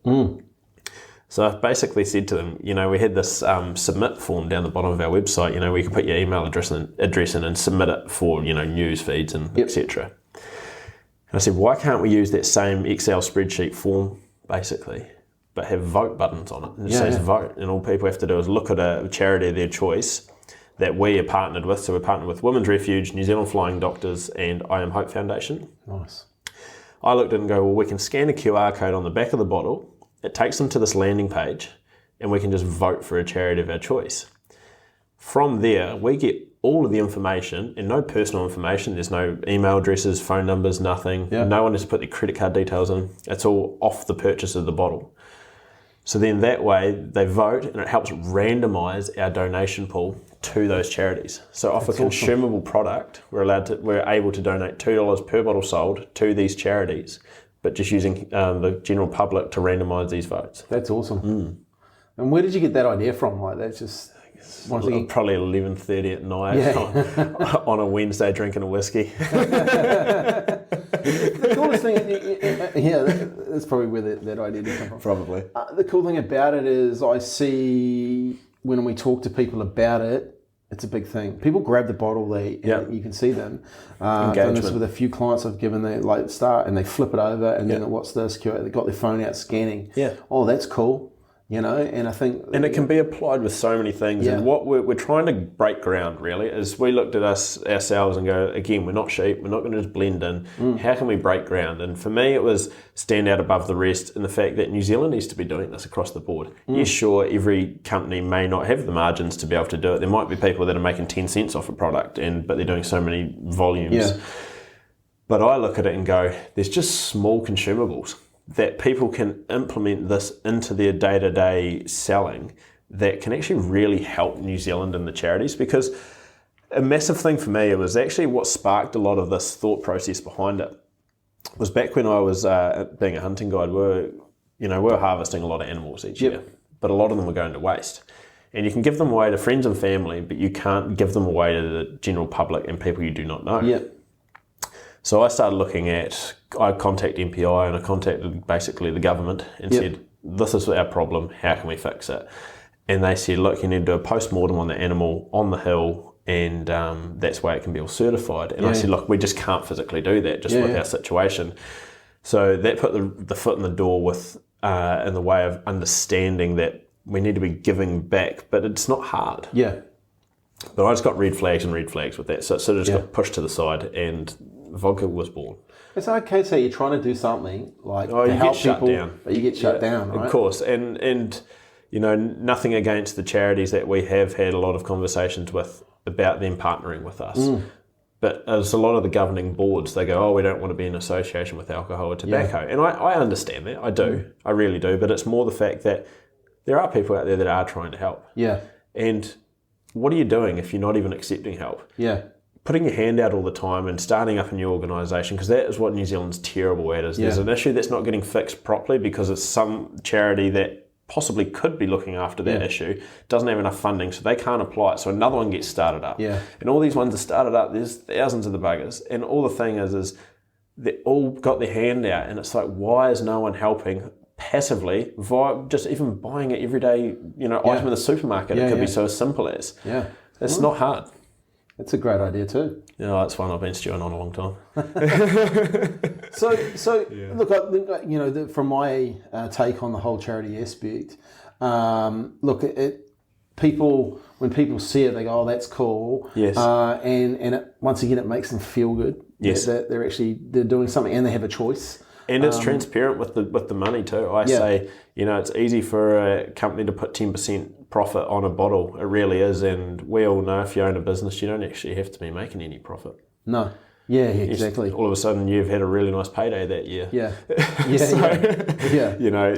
So I basically said to them, we had this submit form down the bottom of our website, where you can put your email address in and submit it for, news feeds and etc. And I said, why can't we use that same Excel spreadsheet form, basically, but have vote buttons on it? And it says vote, and all people have to do is look at a charity of their choice that we are partnered with. So we're partnered with Women's Refuge, New Zealand Flying Doctors, and I Am Hope Foundation. Nice. I looked at it and go, well, we can scan a QR code on the back of the bottle. It takes them to this landing page, and we can just vote for a charity of our choice. From there, we get all of the information, and no personal information. There's no email addresses, phone numbers, nothing. Yeah. No one has to put their credit card details in. It's all off the purchase of the bottle. So then that way they vote, and it helps randomise our donation pool to those charities. So off a consumable product, we're able to donate $2 per bottle sold to these charities, but just using the general public to randomise these votes. That's awesome. And where did you get that idea from? Like, that's just... Probably 11:30 at night on a Wednesday drinking a whiskey. The coolest thing, that's probably where that idea did come from. Probably. The cool thing about it is I see when we talk to people about it, it's a big thing. People grab the bottle, you can see them. I've done this with a few clients I've given, they start and they flip it over and then what's this? They've got their phone out scanning. Yeah. Oh, that's cool. And I think... And it can be applied with so many things. And what we're trying to break ground, really, is we looked at ourselves and go, again, we're not sheep, we're not going to just blend in. How can we break ground? And for me, it was stand out above the rest in the fact that New Zealand needs to be doing this across the board. Yes, sure, every company may not have the margins to be able to do it. There might be people that are making 10 cents off a product, but they're doing so many volumes. Yeah. But I look at it and go, there's just small consumables that people can implement this into their day-to-day selling that can actually really help New Zealand and the charities. Because a massive thing for me, it was actually what sparked a lot of this thought process behind it, was back when I was being a hunting guide, we were harvesting a lot of animals each year, but a lot of them were going to waste. And you can give them away to friends and family, but you can't give them away to the general public and people you do not know. Yeah. So I started looking at, I contacted MPI and I contacted basically the government and said, this is our problem, how can we fix it? And they said, look, you need to do a post-mortem on the animal on the hill and that's why it can be all certified. And I said, look, we just can't physically do that with our situation. So that put the foot in the door with in the way of understanding that we need to be giving back, but it's not hard. Yeah. But I just got red flags with that. So it sort of just got pushed to the side and vodka was born. It's okay to say you're trying to do something to help people, but you get shut down, right? Of course, and nothing against the charities that we have had a lot of conversations with about them partnering with us. But as a lot of the governing boards, they go, we don't want to be in association with alcohol or tobacco. And I understand that, I do, I really do, but it's more the fact that there are people out there that are trying to help. Yeah. And what are you doing if you're not even accepting help? Yeah. Putting your hand out all the time and starting up a new organisation, because that is what New Zealand's terrible at, is there's an issue that's not getting fixed properly because it's some charity that possibly could be looking after that issue, doesn't have enough funding, so they can't apply it, so another one gets started up. Yeah. And all these ones are started up, there's thousands of the buggers, and all the thing is they all got their hand out, and it's like, why is no one helping passively via just even buying an everyday item in the supermarket? It could be so as simple as. Yeah. It's not hard. That's a great idea too. That's one I've been stewing on a long time. So look, I think, from my take on the whole charity aspect, when people see it, they go, "Oh, that's cool." Yes. And once again, it makes them feel good. Yes. That they're doing something and they have a choice. And it's transparent with the money too. I say, it's easy for a company to put 10% profit on a bottle. It really is. And we all know if you own a business, you don't actually have to be making any profit. No. Yeah, exactly. All of a sudden, you've had a really nice payday that year. Yeah.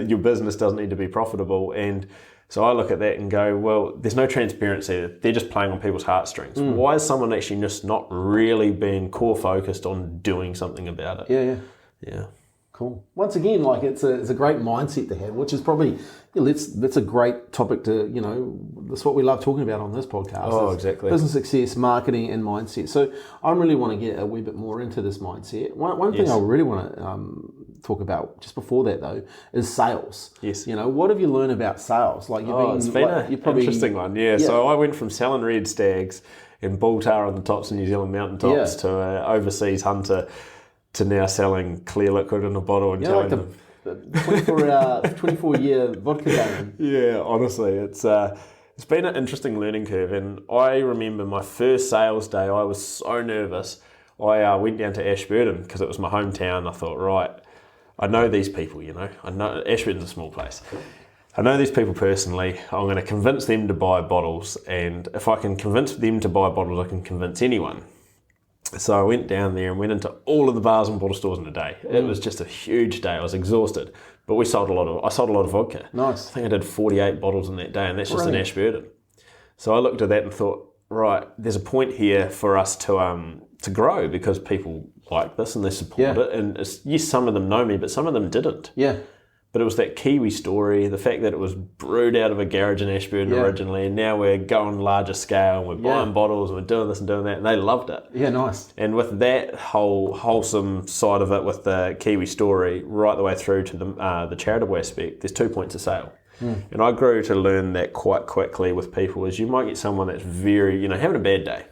Your business doesn't need to be profitable. And so I look at that and go, well, there's no transparency. They're just playing on people's heartstrings. Why is someone actually just not really being core focused on doing something about it? Yeah. Cool. Once again, it's a great mindset to have, which is probably that's a great topic to that's what we love talking about on this podcast. Oh, exactly. Business success, marketing, and mindset. So I really want to get a wee bit more into this mindset. One thing I really want to talk about just before that though is sales. Yes. What have you learned about sales? It's been an interesting one. Yeah. So I went from selling red stags and bull tar on the tops of New Zealand mountaintops to overseas hunter, to now selling clear liquid in a bottle and telling them. The 24-year vodka game. Yeah, honestly, it's been an interesting learning curve. And I remember my first sales day, I was so nervous. I went down to Ashburton because it was my hometown. I thought, right, I know these people, I know Ashburton's a small place. I know these people personally. I'm going to convince them to buy bottles. And if I can convince them to buy bottles, I can convince anyone. So I went down there and went into all of the bars and bottle stores in a day. It was just a huge day. I was exhausted, but I sold a lot of vodka. Nice. I think I did 48 bottles in that day, and that's just in Ashburton. So I looked at that and thought, right, there's a point here for us to grow because people like this and they support it. And yes, some of them know me, but some of them didn't. Yeah. But it was that Kiwi story, the fact that it was brewed out of a garage in Ashburton originally, and now we're going larger scale, and we're buying bottles, and we're doing this and doing that, and they loved it. Yeah, nice. And with that whole wholesome side of it, with the Kiwi story, right the way through to the charitable aspect, there's 2 points of sale. And I grew to learn that quite quickly with people, is you might get someone that's very, having a bad day.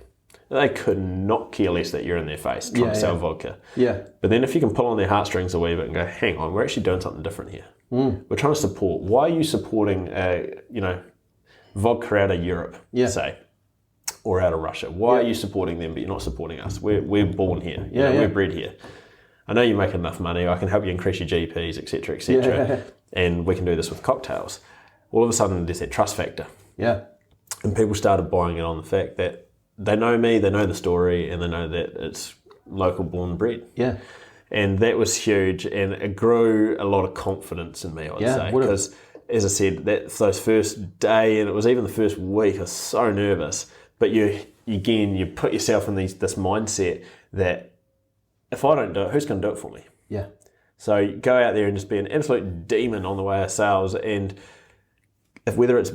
They could not care less that you're in their face trying to sell vodka. Yeah. But then if you can pull on their heartstrings a wee bit and go, hang on, we're actually doing something different here. We're trying to support. Why are you supporting, vodka out of Europe, say, or out of Russia? Why are you supporting them but you're not supporting us? We're born here. We're bred here. I know you make enough money. I can help you increase your GPs, etc., etc. And we can do this with cocktails. All of a sudden, there's that trust factor. Yeah. And people started buying it on the fact that they know me, they know the story, and they know that it's local born bred. Yeah. And that was huge, and it grew a lot of confidence in me, I'd say. Because, as I said, those first day, and it was even the first week, I was so nervous. But you put yourself in this mindset that if I don't do it, who's going to do it for me? Yeah. So you go out there and just be an absolute demon on the way of sales, and whether it's,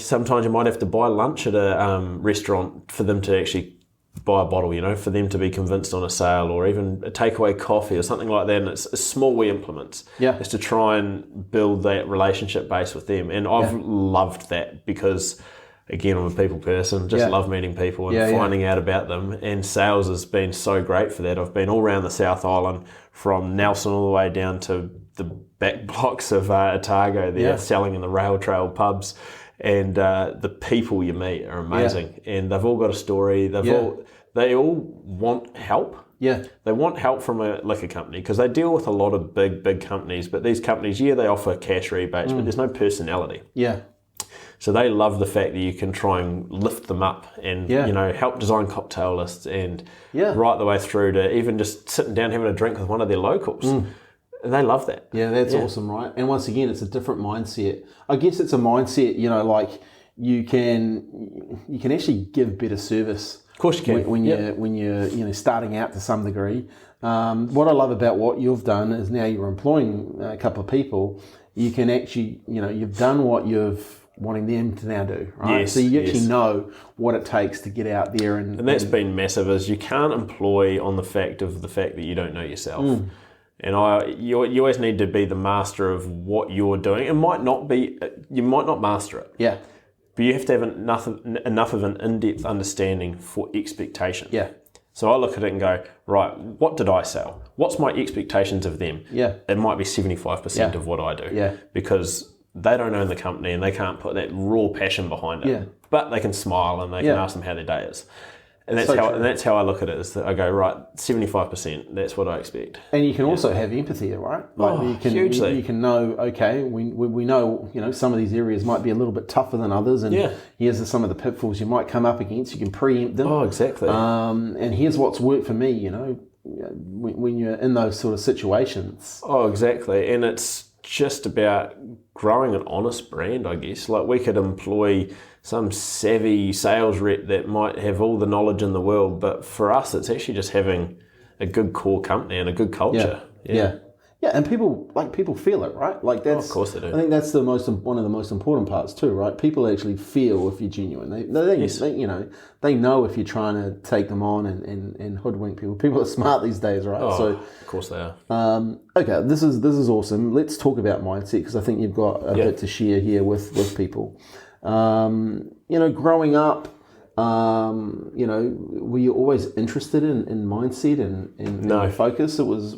sometimes you might have to buy lunch at a restaurant for them to actually buy a bottle, for them to be convinced on a sale, or even a takeaway coffee or something like that. And it's small wee implements. Yeah. It's to try and build that relationship base with them. And I've loved that because, again, I'm a people person, just love meeting people and finding out about them. And sales has been so great for that. I've been all around the South Island, from Nelson all the way down to the back blocks of Otago there, selling in the rail trail pubs. And the people you meet are amazing. And they've all got a story. They all want help. Yeah. They want help from a liquor company because they deal with a lot of big companies. But these companies, they offer cash rebates, but there's no personality. Yeah. So they love the fact that you can try and lift them up and, help design cocktail lists and right the way through to even just sitting down having a drink with one of their locals. And they love that. Yeah, that's awesome, right? And once again, it's a different mindset. I guess it's a mindset, like you can actually give better service. Of course you can. When you're starting out to some degree. What I love about what you've done is now you're employing a couple of people. You can actually, you've done what you've wanting them to now do, right? Yes, so you actually know what it takes to get out there and that's been massive. Is you can't employ on the fact that you don't know yourself. And you always need to be the master of what you're doing. It might not be, you might not master it. Yeah. But you have to have enough of an in-depth understanding for expectation. Yeah. So I look at it and go, right, what did I sell? What's my expectations of them? Yeah. It might be 75% of what I do. Yeah. Because they don't own the company and they can't put that raw passion behind it. Yeah. But they can smile and they can ask them how their day is. And that's how I look at it, is that I go, right, 75%, that's what I expect. And you can also have empathy, right? Hugely. You can know, okay, we know, some of these areas might be a little bit tougher than others, and here's some of the pitfalls you might come up against. You can preempt them. Oh, exactly. And here's what's worked for me, when you're in those sort of situations. Oh, exactly. And it's just about growing an honest brand, I guess. Like, we could employ some savvy sales rep that might have all the knowledge in the world, but for us, it's actually just having a good core company and a good culture. Yeah, and people feel it, right? Like that's. Of course they do. I think that's one of the most important parts too, right? People actually feel if you're genuine. They know if you're trying to take them on and hoodwink people. People are smart these days, right? Oh, so of course they are. Okay, this is awesome. Let's talk about mindset, because I think you've got a bit to share here with people. Growing up, were you always interested in mindset and focus? It was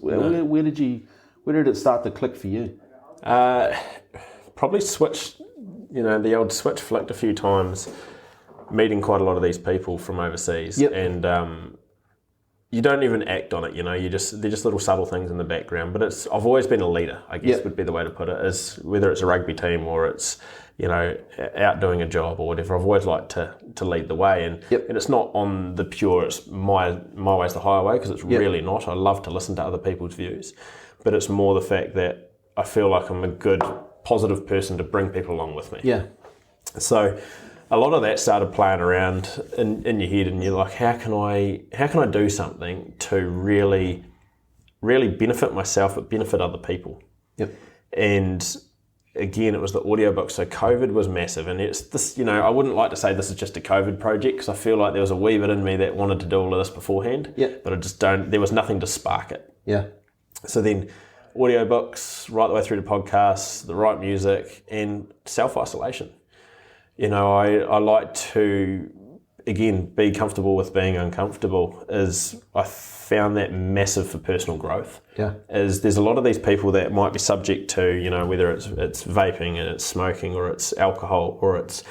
where did it start to click for you? Probably switched, the old switch flicked a few times, meeting quite a lot of these people from overseas, and you don't even act on it, they're just little subtle things in the background. But I've always been a leader, I guess would be the way to put it, is whether it's a rugby team or it's out doing a job or whatever. I've always liked to lead the way, and it's not on the pure, it's my way's the highway, because it's really not. I love to listen to other people's views, but it's more the fact that I feel like I'm a good, positive person to bring people along with me. Yeah. So a lot of that started playing around in your head, and you're like, how can I do something to really, really benefit myself but benefit other people? Yep. And again, it was the audiobook. So COVID was massive. And it's this, I wouldn't like to say this is just a COVID project because I feel like there was a wee bit in me that wanted to do all of this beforehand. Yeah. But I just there was nothing to spark it. Yeah. So then audiobooks, right the way through to podcasts, the right music, and self-isolation. I like to, again, be comfortable with being uncomfortable. I found that massive for personal growth. Yeah. There's a lot of these people that might be subject to, whether it's vaping and it's smoking or it's alcohol or it's,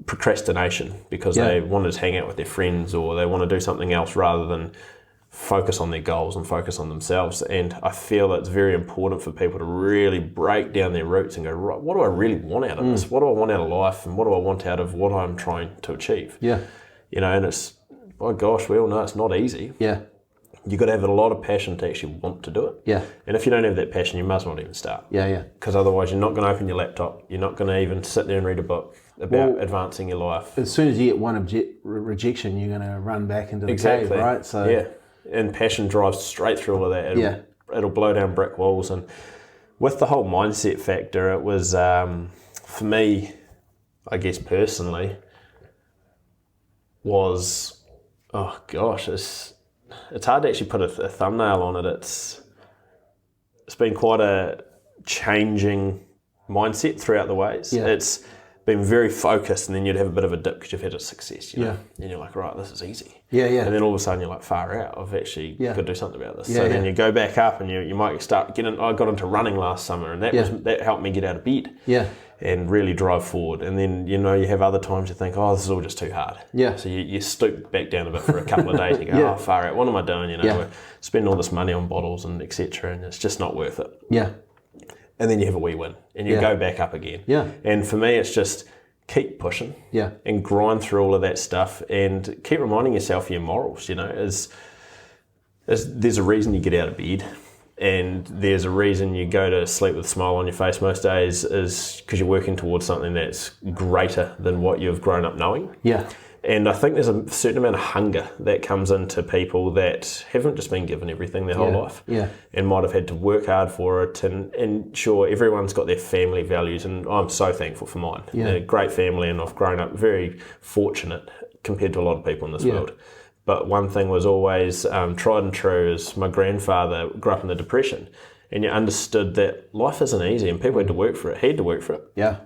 procrastination because they want to hang out with their friends or they want to do something else rather than focus on their goals and focus on themselves. And I feel it's very important for people to really break down their roots and go, right, what do I really want out of this? What do I want out of life? And what do I want out of what I'm trying to achieve? Yeah. And it's, by gosh, we all know it's not easy. Yeah. You've got to have a lot of passion to actually want to do it. Yeah. And if you don't have that passion, you must not even start. Yeah, yeah. Because otherwise you're not going to open your laptop. You're not going to even sit there and read a book about advancing your life. As soon as you get one rejection, you're going to run back into the cave, right? So yeah. And passion drives straight through all of that. It'll blow down brick walls. And with the whole mindset factor, it was, for me, I guess personally, was, oh gosh, it's hard to actually put a thumbnail on it. It's been quite a changing mindset throughout the ways. Yeah. It's been very focused, and then you'd have a bit of a dip because you've had a success, and you're like, right, this is easy. Yeah. And then all of a sudden you're like, far out, I've actually got to do something about this. Yeah, so then you go back up and you might start getting, I got into running last summer and that helped me get out of bed. Yeah. And really drive forward. And then, you have other times you think, oh, this is all just too hard. Yeah. So you stoop back down a bit for a couple of days. You go, oh, far out, what am I doing? We're spending all this money on bottles and etc. and it's just not worth it. Yeah. And then you have a wee win and you go back up again. Yeah. And for me, it's just keep pushing. Yeah. And grind through all of that stuff and keep reminding yourself of your morals, there's a reason you get out of bed. And there's a reason you go to sleep with a smile on your face most days is because you're working towards something that's greater than what you've grown up knowing. Yeah. And I think there's a certain amount of hunger that comes into people that haven't just been given everything their whole life. Yeah. And might have had to work hard for it. And sure, everyone's got their family values, and I'm so thankful for mine. Yeah. A great family, and I've grown up very fortunate compared to a lot of people in this world. But one thing was always tried and true is my grandfather grew up in the Depression, and you understood that life isn't easy and people had to work for it. He had to work for it. Yeah.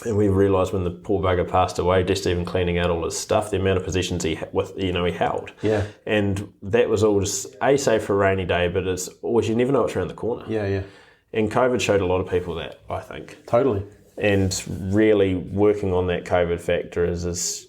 And we realised when the poor bugger passed away, just even cleaning out all his stuff, the amount of possessions he held. Yeah. And that was all just, save for a rainy day, but it's always, you never know what's around the corner. Yeah, yeah. And COVID showed a lot of people that, I think. Totally. And really working on that COVID factor is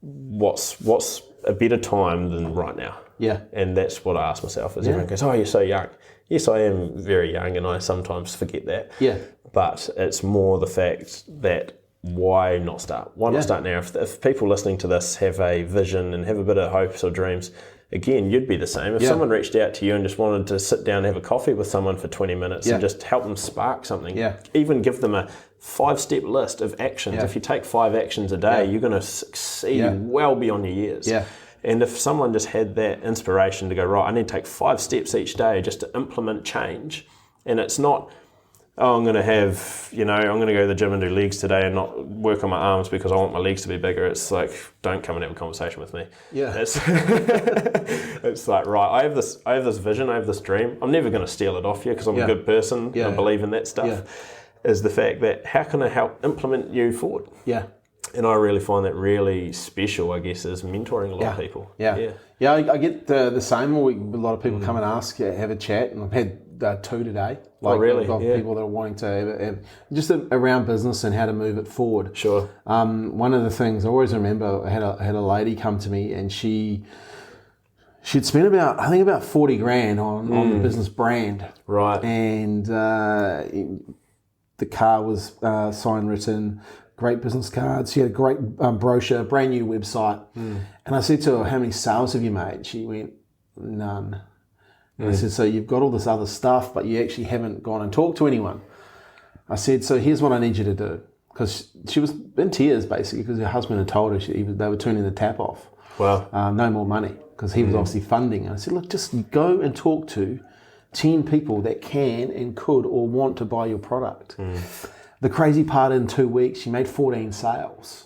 what's a better time than right now. Yeah. And that's what I ask myself as everyone goes, oh, you're so young. Yes, I am very young and I sometimes forget that. Yeah. But it's more the fact that why not start? Why not start now? If people listening to this have a vision and have a bit of hopes or dreams, again, you'd be the same. If someone reached out to you and just wanted to sit down and have a coffee with someone for 20 minutes and just help them spark something, even give them a 5-step list of actions. If you take 5 actions a day, you're going to succeed well beyond your years. Yeah. And if someone just had that inspiration to go, right, I need to take 5 steps each day just to implement change, and it's not, oh, I'm going to have, I'm going to go to the gym and do legs today and not work on my arms because I want my legs to be bigger. It's like, don't come and have a conversation with me. Yeah. It's like, right, I have this vision, I have this dream. I'm never going to steal it off you because I'm a good person and I believe in that stuff. Yeah. Is the fact that how can I help implement you forward? Yeah. And I really find that really special, I guess, is mentoring a lot of people. Yeah, I get the same. A lot of people come and ask, have a chat, and I've had 2 today. Like, really? I've got people that are wanting to have just around business and how to move it forward. Sure. One of the things I always remember, I had a lady come to me, and she'd spent about 40 grand on the business brand. Right. And the car was sign written. Great business cards. She had a great brochure, brand new website. And I said to her, how many sales have you made? She went, none. And I said, so you've got all this other stuff, but you actually haven't gone and talked to anyone. I said, so here's what I need you to do. Because she was in tears, basically, because her husband had told her they were turning the tap off. Wow. No more money, because he was obviously funding. And I said, look, just go and talk to 10 people that can and could or want to buy your product. The crazy part, in 2 weeks, she made 14 sales.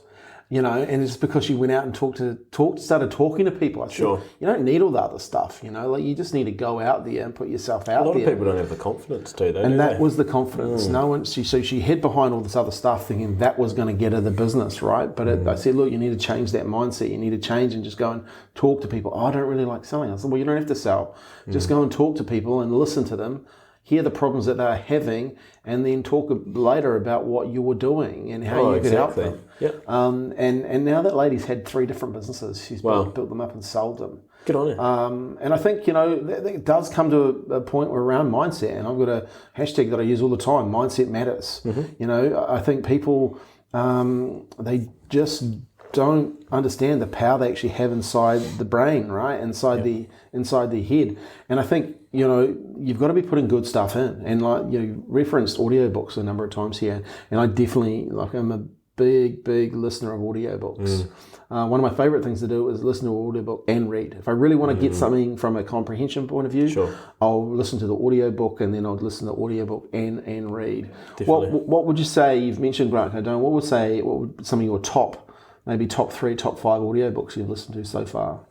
You know, and it's because she went out and started talking to people. I said, Sure. You don't need all the other stuff, you know, like you just need to go out there and put yourself out there. A lot of people don't have the confidence to, and that was the confidence. No one. So she hid behind all this other stuff, thinking that was going to get her the business, right? But I said, look, you need to change that mindset. You need to change and just go and talk to people. Oh, I don't really like selling. I said, well, you don't have to sell. Just go and talk to people and listen to them. Hear the problems that they're having, and then talk later about what you're doing and how you can help them. Yep. And now that lady's had 3 different businesses. She's built them up and sold them. Good on you. And I think, you know, it does come to a point where around mindset, and I've got a hashtag that I use all the time, mindset matters. You know, I think people, they just don't understand the power they actually have inside the brain, right? Inside the head. And I think, you know, you've got to be putting good stuff in. And like you referenced audiobooks a number of times here, and I definitely, like, I'm a big listener of audiobooks. One of my favorite things to do is listen to an audiobook and read. If I really want to get something from a comprehension point of view, I'll listen to the audiobook, and then I'll listen to the audiobook and read. What would you say, you've mentioned Grant Cardone, what would some of your top 3, top 5 audiobooks you've listened to so far?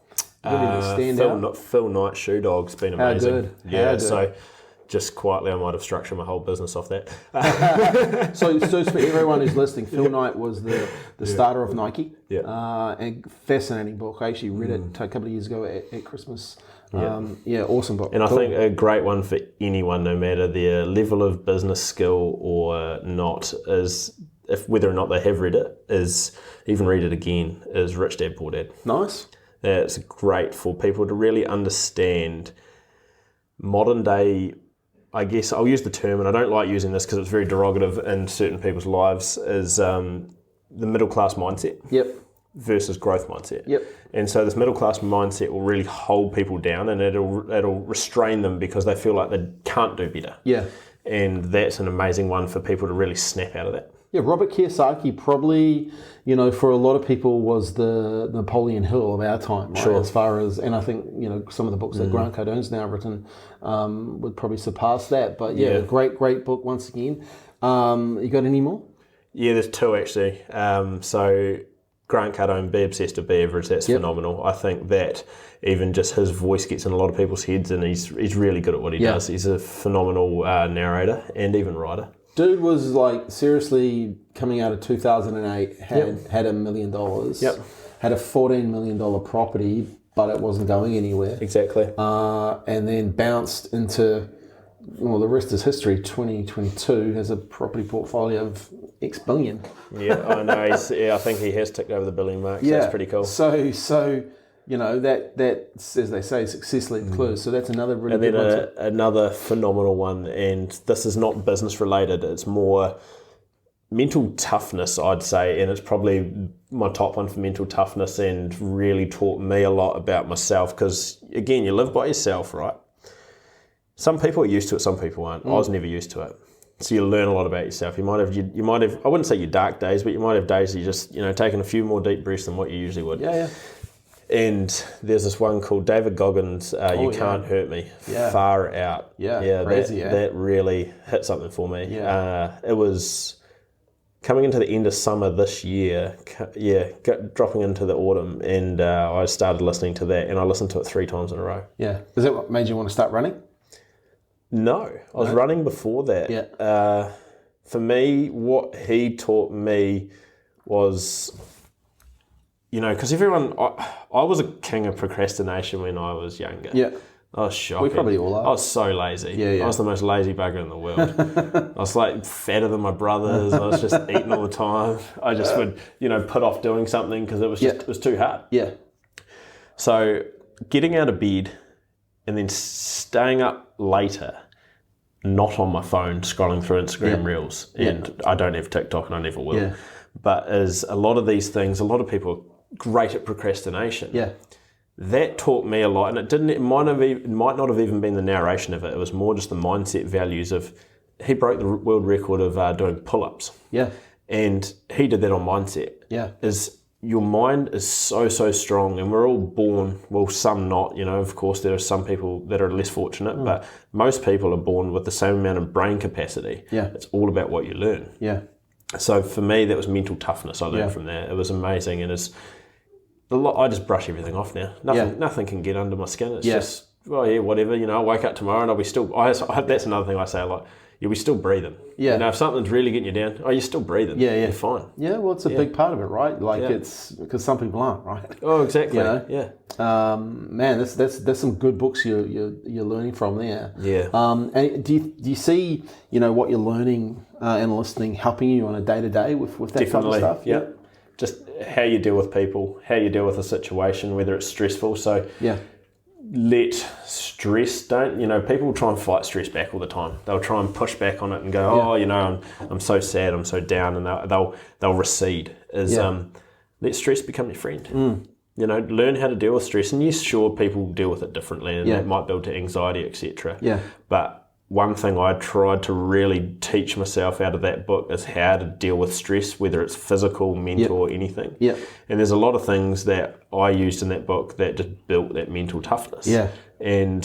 Phil Knight's Shoe Dog's been amazing. How good? Yeah, so just quietly, I might have structured my whole business off that. So for everyone who's listening, Phil Knight was the starter of Nike. And fascinating book. I actually read it a couple of years ago at Christmas. Awesome book. And I think a great one for anyone, no matter their level of business skill or not, is, if whether or not they have read it, is even read it again, is Rich Dad Poor Dad. Nice. It's great for people to really understand modern day, I guess I'll use the term, and I don't like using this because it's very derogative in certain people's lives, is the middle class mindset versus growth mindset. And so this middle class mindset will really hold people down, and it'll restrain them because they feel like they can't do better. And that's an amazing one for people to really snap out of that. Yeah, Robert Kiyosaki probably, you know, for a lot of people was the Napoleon Hill of our time, right? As far as, and I think, you know, some of the books that Grant Cardone's now written would probably surpass that. But great book once again. You got any more? Yeah, there's 2 actually. So Grant Cardone, Be Obsessed or Be Average, that's phenomenal. I think that even just his voice gets in a lot of people's heads, and he's really good at what he does. He's a phenomenal narrator and even writer. Dude was like seriously coming out of 2008, had $1 million, had a $14 million property, but it wasn't going anywhere. Exactly. And then bounced into, well, the rest is history. 2022 has a property portfolio of X billion. Yeah, I know. I think he has ticked over the billion mark. So that's pretty cool. So you know, that as they say, success leaves clues. So that's another really good one. And then another phenomenal one, and this is not business related, it's more mental toughness, I'd say, and it's probably my top one for mental toughness, and really taught me a lot about myself, because, again, you live by yourself, right? Some people are used to it, some people aren't. I was never used to it. So you learn a lot about yourself. You might have, I wouldn't say your dark days, but you might have days that you just, you know, taking a few more deep breaths than what you usually would. And there's this one called David Goggins, You Can't Hurt Me, far out. Crazy, that really hit something for me. It was coming into the end of summer this year, dropping into the autumn, and I started listening to that, and I listened to it 3 times in a row. Is that what made you want to start running? No, I was running before that. For me, what he taught me was, you know, because everyone, I was a king of procrastination when I was younger. I was shocking. We probably all are. I was so lazy. I was the most lazy bugger in the world. I was like fatter than my brothers. I was just eating all the time. I just would, you know, put off doing something because it was just, it was too hard. So getting out of bed and then staying up later, not on my phone, scrolling through Instagram Reels. And I don't have TikTok and I never will. But as a lot of these things, a lot of people are great at procrastination. That taught me a lot, and it might not have even been the narration of it. It was more just the mindset values of, he broke the world record of doing pull-ups. And he did that on mindset. Is your mind is so strong, and we're all born, well, some not, of course there are some people that are less fortunate, but most people are born with the same amount of brain capacity. It's all about what you learn. So for me, that was mental toughness I learned from that. It was amazing, and it's a lot. I just brush everything off now. Nothing can get under my skin. It's just, whatever, I'll wake up tomorrow and I'll be still, that's another thing I say a lot. You'll be still breathing. If something's really getting you down, you're still breathing. You're fine. Yeah, well, it's a big part of it, right? Like it's because some people aren't, right? Oh, exactly. Man, that's some good books you're learning from there. And do you see what you're learning and listening helping you on a day to day with that type of stuff? Yeah. Just how you deal with people, how you deal with a situation, whether it's stressful. So let stress, people try and fight stress back all the time. They'll try and push back on it and go, I'm so sad, I'm so down, and they'll recede. Let stress become your friend. Learn how to deal with stress. And yes, sure, people deal with it differently, and that might build to anxiety, etc. But one thing I tried to really teach myself out of that book is how to deal with stress, whether it's physical, mental, or anything. And there's a lot of things that I used in that book that just built that mental toughness. And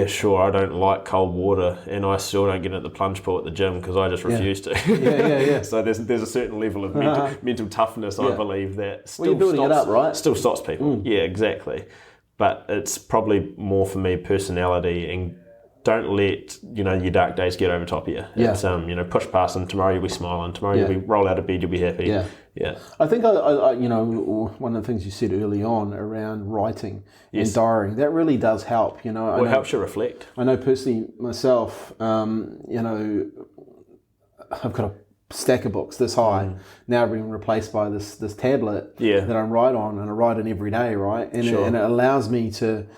sure, I don't like cold water, and I still don't get at the plunge pool at the gym because I just refuse to. So there's a certain level of mental toughness, I believe, that still you're building it up, right? Still stops people. Yeah, exactly. But it's probably more for me personality, and don't let your dark days get over top of you. It's push past them. Tomorrow you'll be smiling. Tomorrow you'll be roll out of bed. You'll be happy. I think I one of the things you said early on around writing and diarying, that really does help. It helps you reflect. I know personally myself. I've got a stack of books this high now being replaced by this tablet that I write on, and I write in every day, right? And it allows me to.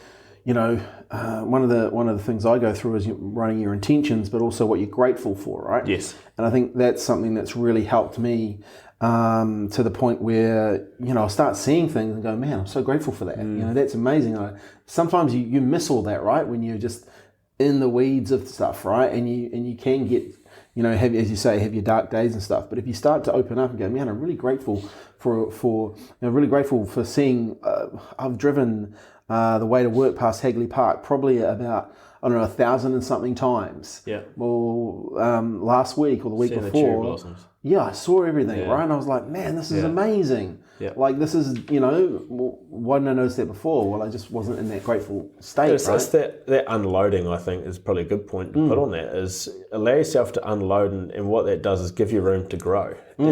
One of the things I go through is running your intentions, but also what you're grateful for, right? Yes. And I think that's something that's really helped me to the point where I start seeing things and go, man, I'm so grateful for that. That's amazing. Sometimes you miss all that, right? When you're just in the weeds of stuff, right? And you can get have, as you say, have your dark days and stuff. But if you start to open up and go, man, I'm really grateful for seeing. I've driven the way to work past Hagley Park probably about 1,000 and something times. Well, last week or the week before. The cherry blossoms. I saw everything, right? And I was like, man, this is amazing. Like this is, why didn't I notice that before? Well, I just wasn't in that grateful state. It's that unloading, I think, is probably a good point to put on that, is allow yourself to unload, and what that does is give you room to grow. I'm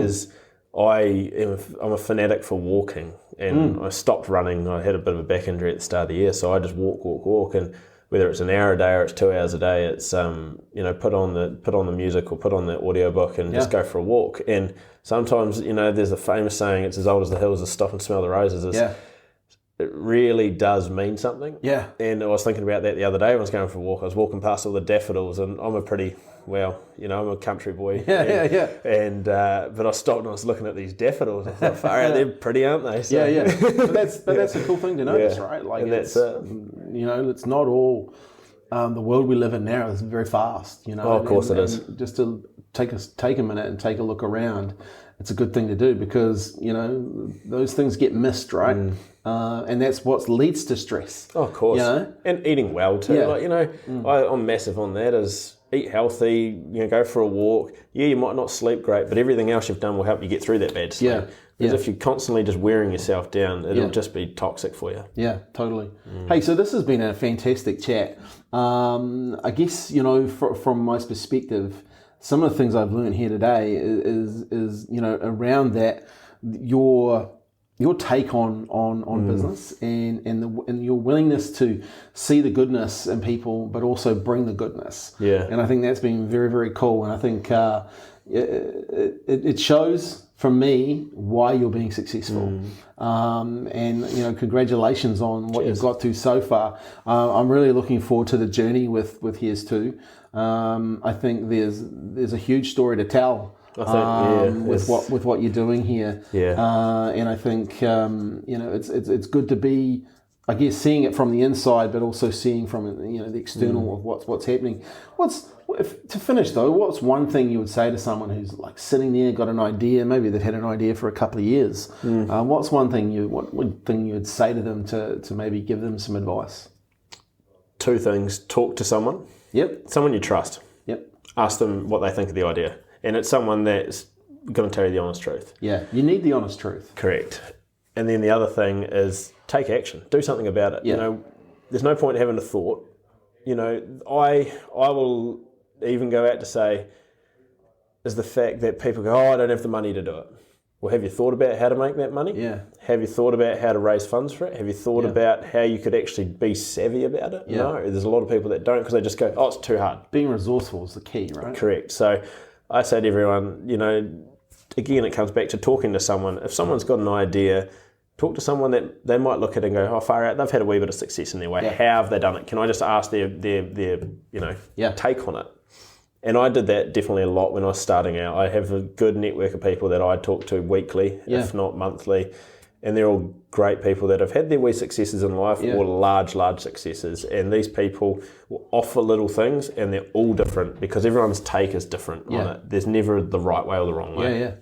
a fanatic for walking, and I stopped running. I had a bit of a back injury at the start of the year, so I just walk, and whether it's an hour a day or it's 2 hours a day, it's put on the music or put on the audiobook and just go for a walk. And sometimes there's a famous saying, it's as old as the hills, is stop and smell the roses. It really does mean something. And I was thinking about that the other day when I was going for a walk. I was walking past all the daffodils, and I'm a pretty, I'm a country boy. And but I stopped and I was looking at these daffodils. I thought, far out, they're pretty, aren't they? So, But that's a cool thing to notice, right? Like, and it's not all the world we live in now is very fast. Of course it is. Just to take a minute and take a look around, it's a good thing to do, because those things get missed, right? And that's what leads to stress. Oh, of course. And eating well too. I'm massive on that. Is eat healthy. Go for a walk. You might not sleep great, but everything else you've done will help you get through that bad sleep. Because if you're constantly just wearing yourself down, it'll just be toxic for you. Yeah, totally. Hey, so this has been a fantastic chat. I guess from my perspective, some of the things I've learned here today is around that your take on business and your willingness to see the goodness in people, but also bring the goodness. And I think that's been very, very cool. And I think it shows from me why you're being successful. And congratulations on what you've got to so far. I'm really looking forward to the journey with Heresto. I think there's a huge story to tell. With what you're doing here, and I think it's good to be I guess seeing it from the inside, but also seeing from the external of what's happening. To finish though, what's one thing you would say to someone who's like sitting there, got an idea, maybe they've had an idea for a couple of years. What's one thing you would say to them to maybe give them some advice? 2 things. Talk to someone. Yep. Someone you trust. Yep. Ask them what they think of the idea, and it's someone that's going to tell you the honest truth. Yeah, you need the honest truth. Correct. And then the other thing is take action. Do something about it. Yeah. There's no point having a thought. I will even go out to say is the fact that people go, I don't have the money to do it. Well, have you thought about how to make that money? Yeah. Have you thought about how to raise funds for it? Have you thought about how you could actually be savvy about it? Yeah. No, there's a lot of people that don't because they just go, it's too hard. Being resourceful is the key, right? Correct. So I say to everyone, again, it comes back to talking to someone. If someone's got an idea, talk to someone that they might look at and go, far out, they've had a wee bit of success in their way. Yeah. How have they done it? Can I just ask their take on it? And I did that definitely a lot when I was starting out. I have a good network of people that I talk to weekly, if not monthly. And they're all great people that have had their wee successes in life or large successes. And these people will offer little things and they're all different because everyone's take is different on it. There's never the right way or the wrong way. Yeah.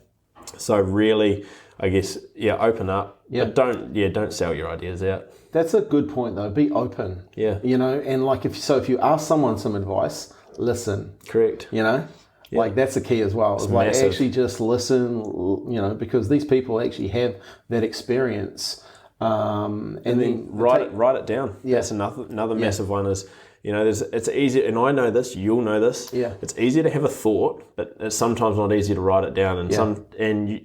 So really, I guess, open up. Yeah. But don't sell your ideas out. That's a good point though. Be open. Yeah. And like if you ask someone some advice, listen. Correct. Like that's the key as well. It's like massive. Actually just listen, because these people actually have that experience. And then write it down. Yeah. That's another massive one is, it's easy, and I know this, you'll know this. Yeah. It's easy to have a thought, but it's sometimes not easy to write it down, and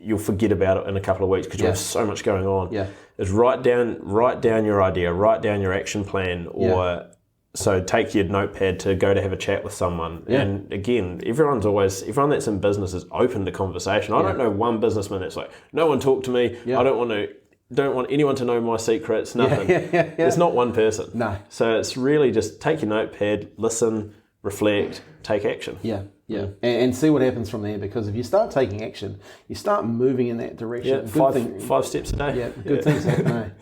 you'll forget about it in a couple of weeks because you have so much going on. Yeah. Is write down your idea, write down your action plan, or so take your notepad to go to have a chat with someone. Yeah. And again, everyone that's in business is open to conversation. I don't know one businessman that's like, no one talk to me. I don't want anyone to know my secrets, nothing. There's not one person. No. So it's really just take your notepad, listen, reflect, take action. Yeah. And see what happens from there, because if you start taking action, you start moving in that direction. Yeah, 5 steps a day. Yeah, good things happen.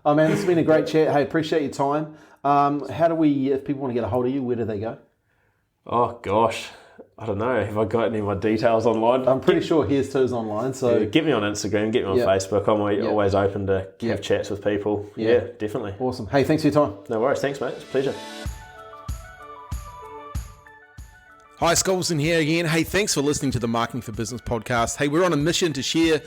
Oh man, this has been a great chat. Hey, appreciate your time. If people want to get a hold of you, where do they go? Oh gosh, I don't know. Have I got any of my details online? I'm pretty sure Heresto's online. So get me on Instagram, get me on Facebook. I'm always open to have chats with people. Yeah, definitely. Awesome. Hey, thanks for your time. No worries. Thanks, mate. It's a pleasure. Hi, Scolson here again. Hey, thanks for listening to the Marketing for Business podcast. Hey, we're on a mission to share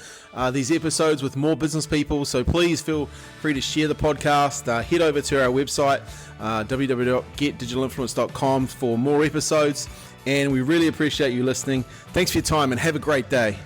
these episodes with more business people, so please feel free to share the podcast. Head over to our website, www.getdigitalinfluence.com for more episodes, and we really appreciate you listening. Thanks for your time and have a great day.